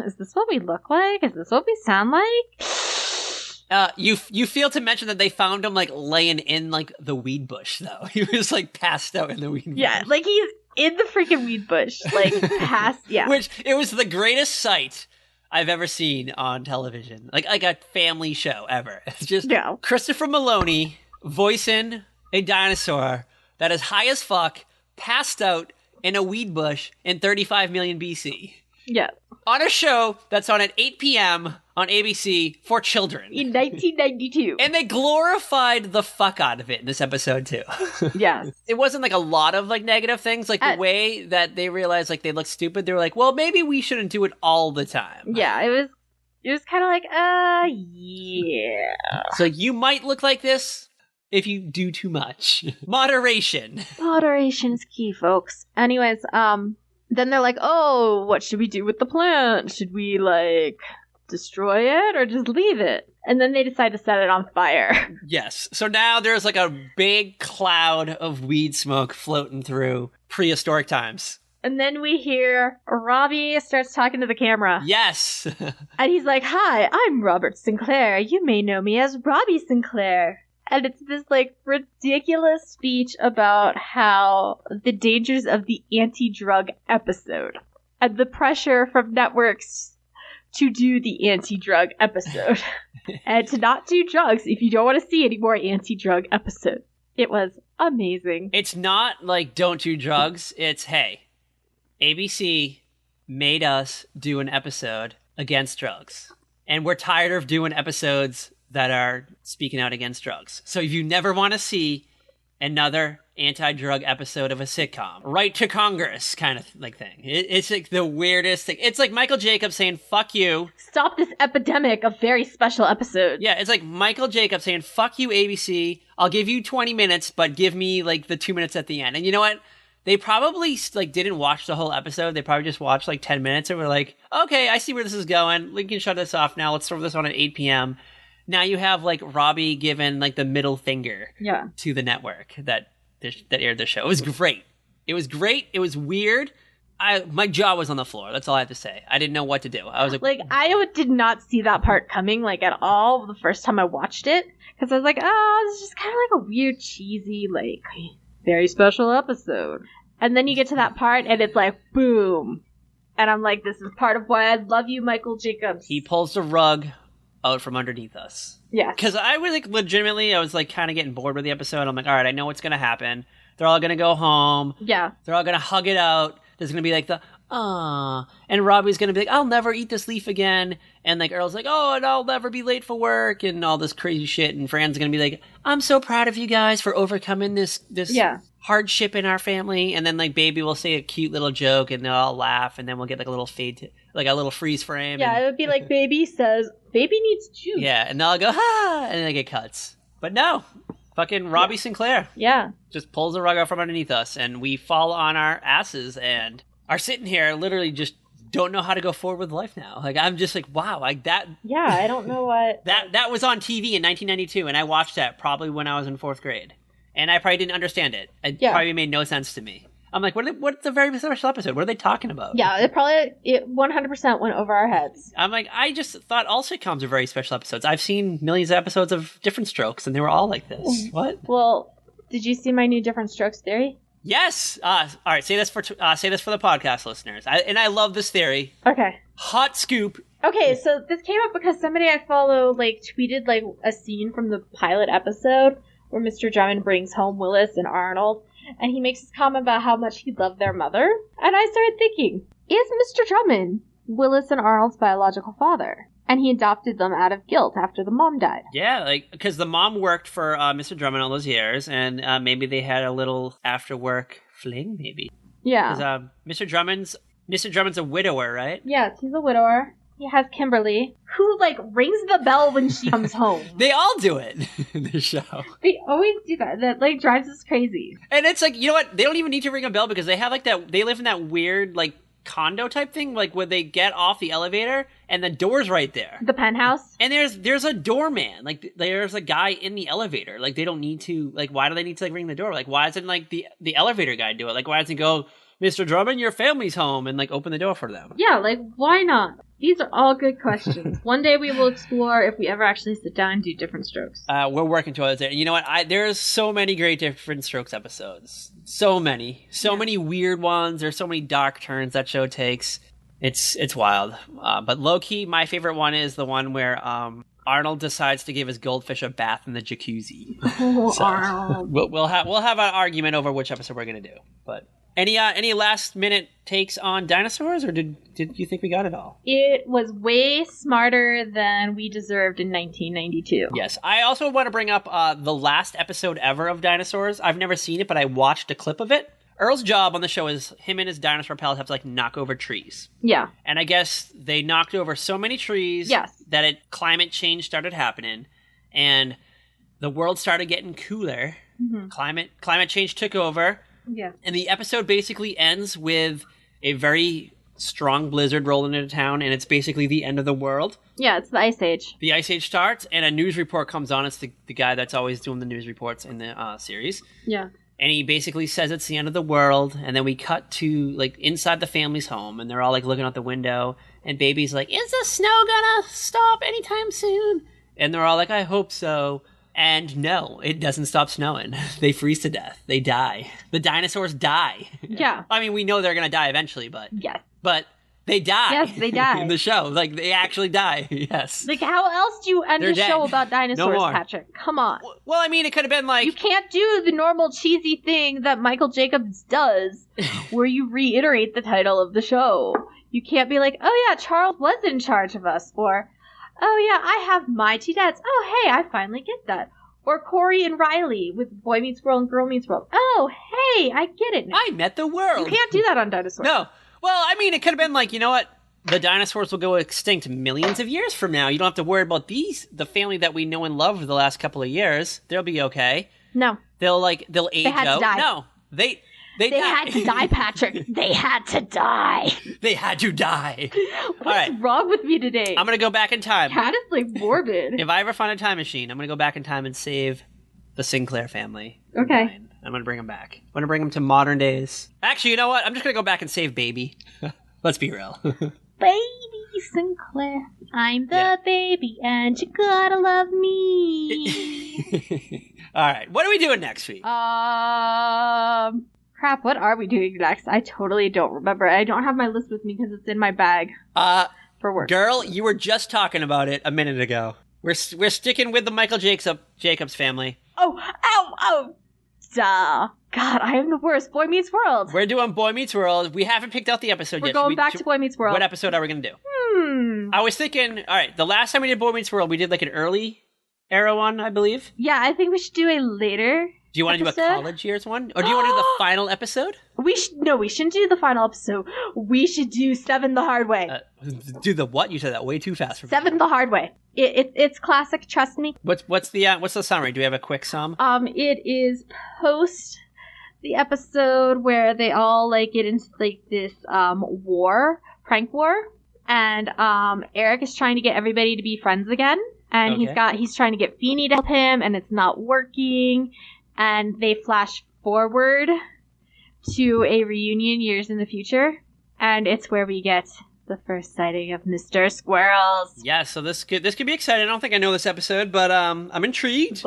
is this what we look like? Is this what we sound like? You failed to mention that they found him laying in the weed bush though. He was passed out in the weed bush. Yeah, he's in the freaking weed bush. Passed, yeah. Which it was the greatest sight I've ever seen on television. Like a family show ever. It's just Christopher Maloney voicing a dinosaur that is high as fuck, passed out in a weed bush in 35 million BC. Yeah. On a show that's on at 8 p.m. on ABC for children. In 1992. And they glorified the fuck out of it in this episode, too. Yes. It wasn't a lot of negative things. The way that they realized they looked stupid, they were well, maybe we shouldn't do it all the time. Yeah, it was kind of yeah. So you might look like this if you do too much. Moderation. Moderation is key, folks. Anyways, then they're oh, what should we do with the plant? Should we, destroy it or just leave it? And then they decide to set it on fire. Yes. So now there's a big cloud of weed smoke floating through prehistoric times. And then we hear Robbie starts talking to the camera. Yes. And he's like, "Hi, I'm Robert Sinclair. You may know me as Robbie Sinclair." And it's this, like, ridiculous speech about how the dangers of the anti-drug episode and the pressure from networks to do the anti-drug episode and to not do drugs if you don't want to see any more anti-drug episodes. It was amazing. It's not like don't do drugs. It's, hey, ABC made us do an episode against drugs. And we're tired of doing episodes that are speaking out against drugs. So if you never want to see another anti-drug episode of a sitcom, write to Congress kind of like thing. It's like the weirdest thing. It's like Michael Jacobs saying, fuck you. Stop this epidemic of very special episodes. Yeah, it's like Michael Jacobs saying, fuck you, ABC. I'll give you 20 minutes, but give me like the 2 minutes at the end. And you know what? They probably like didn't watch the whole episode. They probably just watched like 10 minutes and were like, okay, I see where this is going. We can shut this off now. Let's throw this on at 8 p.m. Now you have like Robbie giving like the middle finger to the network that aired the show. It was great. It was great. It was weird. My jaw was on the floor. That's all I have to say. I didn't know what to do. I was like, I did not see that part coming like at all the first time I watched it, because I was like, oh, this is just kind of like a weird, cheesy, like very special episode. And then you get to that part and it's like, boom. And I'm like, this is part of why I love you, Michael Jacobs. He pulls the rug out from underneath us. Yeah. Because I was like, legitimately, I was like kind of getting bored with the episode. I'm like, all right, I know what's going to happen. They're all going to go home. Yeah. They're all going to hug it out. There's going to be like the, and Robbie's going to be like, I'll never eat this leaf again. And like Earl's like, oh, and I'll never be late for work and all this crazy shit. And Fran's going to be like, I'm so proud of you guys for overcoming this hardship in our family. And then like Baby will say a cute little joke and they'll all laugh. And then we'll get like a little like a little freeze frame. Yeah, it would be like Baby says, Baby needs juice. Yeah, and they'll go, ha! And then they get cuts. But no, fucking Robbie Sinclair. Yeah. Just pulls the rug out from underneath us, and we fall on our asses and are sitting here literally just don't know how to go forward with life now. Like, I'm just like, wow, like that. Yeah, I don't know what. That was on TV in 1992, and I watched that probably when I was in 4th grade. And I probably didn't understand it. It probably made no sense to me. I'm like, what's the very special episode? What are they talking about? Yeah, it 100% went over our heads. I'm like, I just thought all sitcoms are very special episodes. I've seen millions of episodes of Different Strokes, and they were all like this. What? Well, did you see my new Different Strokes theory? Yes. All right. Say this for the podcast listeners. I love this theory. Okay. Hot scoop. Okay, so this came up because somebody I follow like tweeted like a scene from the pilot episode where Mr. Drummond brings home Willis and Arnold. And he makes this comment about how much he loved their mother. And I started thinking, is Mr. Drummond Willis and Arnold's biological father? And he adopted them out of guilt after the mom died. Yeah, like, because the mom worked for Mr. Drummond all those years, and maybe they had a little after-work fling, maybe. Yeah. Because Mr. Drummond's a widower, right? Yes, he's a widower. He has Kimberly, who, like, rings the bell when she comes home. They all do it in the show. They always do that. That, like, drives us crazy. And it's like, you know what? They don't even need to ring a bell because they have, like, they live in that weird, like, condo type thing, like, where they get off the elevator and the door's right there. The penthouse? And there's a doorman. Like, there's a guy in the elevator. Like, they don't need to, like, why do they need to, like, ring the door? Like, why doesn't, like, the elevator guy do it? Like, why doesn't he go, Mr. Drummond, your family's home, and, like, open the door for them? Yeah, like, why not? These are all good questions. One day we will explore if we ever actually sit down and do Different Strokes. We're working towards it. And you know what? There's so many great Different Strokes episodes. So many. So many weird ones. There's so many dark turns that show takes. It's wild. But low-key, my favorite one is the one where Arnold decides to give his goldfish a bath in the jacuzzi. Oh, so, Arnold. We'll have an argument over which episode we're going to do. But any last-minute takes on Dinosaurs, or did you think we got it all? It was way smarter than we deserved in 1992. Yes. I also want to bring up the last episode ever of Dinosaurs. I've never seen it, but I watched a clip of it. Earl's job on the show is him and his dinosaur pals have to, like, knock over trees. Yeah. And I guess they knocked over so many trees that climate change started happening, and the world started getting cooler. Mm-hmm. Climate change took over. Yeah. And the episode basically ends with a very strong blizzard rolling into town, and it's basically the end of the world. Yeah, it's the Ice Age. The Ice Age starts, and a news report comes on. It's the guy that's always doing the news reports in the series. Yeah. And he basically says it's the end of the world, and then we cut to, like, inside the family's home, and they're all, like, looking out the window, and Baby's like, is the snow gonna stop anytime soon? And they're all like, I hope so. And no, it doesn't stop snowing. They freeze to death. They die. The dinosaurs die. Yeah. I mean, we know they're gonna die eventually, but... Yes. But they die. Yes, they die. In the show. Like, they actually die. Yes. Like, how else do you end They're a dead. show about dinosaurs, No more. Patrick? Come on. Well, I mean, it could have been like... You can't do the normal cheesy thing that Michael Jacobs does, where you reiterate the title of the show. You can't be like, oh yeah, Charles was in charge of us, or, oh yeah, I have my two dads. Oh hey, I finally get that. Or Corey and Riley with Boy Meets World and Girl Meets World. Oh hey, I get it now. I met the world. You can't do that on Dinosaurs. No. Well, I mean, it could have been like, you know what? The dinosaurs will go extinct millions of years from now. You don't have to worry about the family that we know and love for the last couple of years. They'll be okay. No. They'll age had to out. die. No. They had to die, Patrick. They had to die. They had to die. What's All right. wrong with me today? I'm going to go back in time. Cat is like morbid. If I ever find a time machine, I'm going to go back in time and save the Sinclair family. Okay. I'm going to bring them back. I'm going to bring them to modern days. Actually, you know what? I'm just going to go back and save Baby. Let's be real. Baby Sinclair, I'm the baby, and you gotta love me. All right, what are we doing next week? Crap, what are we doing next? I totally don't remember. I don't have my list with me because it's in my bag for work. Girl, you were just talking about it a minute ago. We're sticking with the Michael Jacobs family. Oh, duh. God, I am the worst. Boy Meets World. We're doing Boy Meets World. We haven't picked out the episode yet. We're going back to Boy Meets World. What episode are we going to do? I was thinking, all right, the last time we did Boy Meets World, we did like an early era one, I believe. Yeah, I think we should do a later Do you want to do a college years one? Or do you want to do the final episode? We shouldn't do the final episode. We should do 7 the hard way. Do the what? You said that way too fast for me. 7 the hard way. It's classic, trust me. What's the summary? Do we have a quick sum? It is post the episode where they all like get into like this prank war, and Eric is trying to get everybody to be friends again, and he's trying to get Feeney to help him, and it's not working, and they flash forward to a reunion years in the future, and it's where we get the first sighting of Mr. Squirrels. Yeah, so this could be exciting. I don't think I know this episode, but I'm intrigued.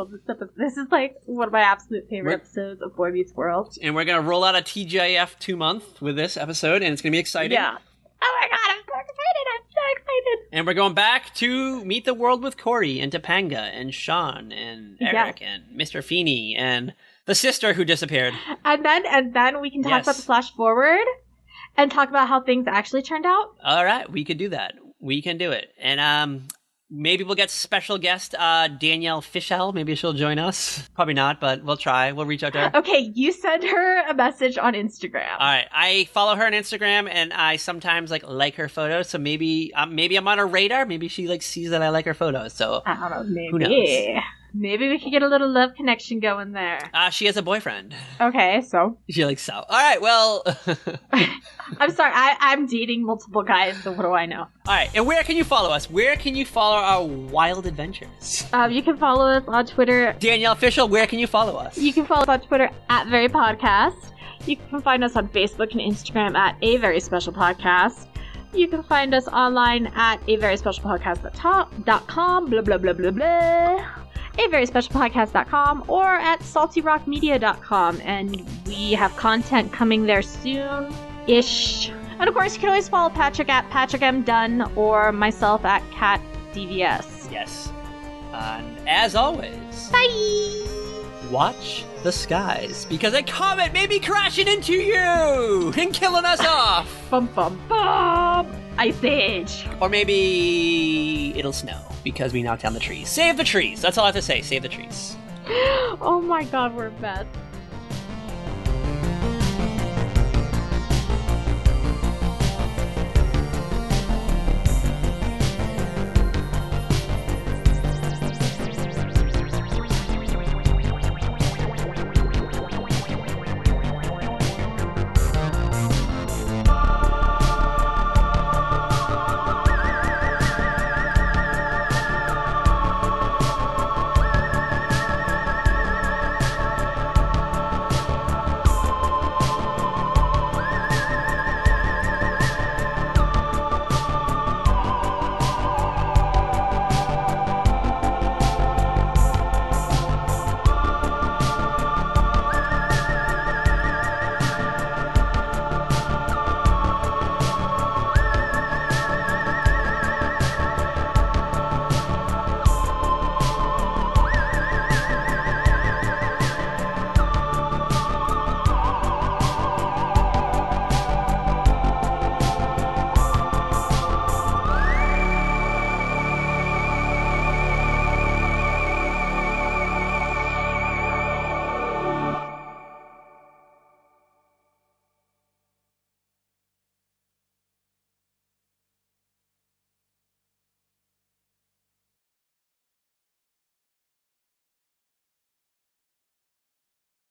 This is like one of my absolute favorite episodes of Boy Meets World. And we're going to roll out a T.G.I.F. 2-month with this episode, and it's going to be exciting. Yeah. Oh my god, I'm so excited. I'm so excited. And we're going back to meet the world with Corey and Topanga and Sean and Eric and Mr. Feeney and the sister who disappeared. And then we can talk about the flash forward and talk about how things actually turned out. All right, we could do that. We can do it. And maybe we'll get special guest Danielle Fishel. Maybe she'll join us. Probably not, but we'll try. We'll reach out to her. Okay, you send her a message on Instagram. All right, I follow her on Instagram, and I sometimes like her photos. So maybe I'm on her radar. Maybe she sees that I like her photos. So I don't know. Maybe. Who knows? Maybe we could get a little love connection going there. She has a boyfriend. Okay, so She likes Sal. All right, well. I'm sorry. I'm dating multiple guys, so what do I know? All right, and where can you follow us? Where can you follow our wild adventures? You can follow us on Twitter. Danielle Fishel, where can you follow us? You can follow us on Twitter at Very Podcast. You can find us on Facebook and Instagram at A Very Special Podcast. You can find us online at averyspecialpodcast.com, blah, blah, blah, blah, blah. averyspecialpodcast.com or at saltyrockmedia.com, and we have content coming there soon-ish. And of course, you can always follow Patrick at Patrick M. Dunn or myself at Kat DVS. Yes. And as always, Bye! watch the skies, because a comet may be crashing into you and killing us off. Bum bum bum! Ice Age! Or maybe it'll snow because we knocked down the trees. Save the trees. That's all I have to say. Save the trees. Oh my god, we're best.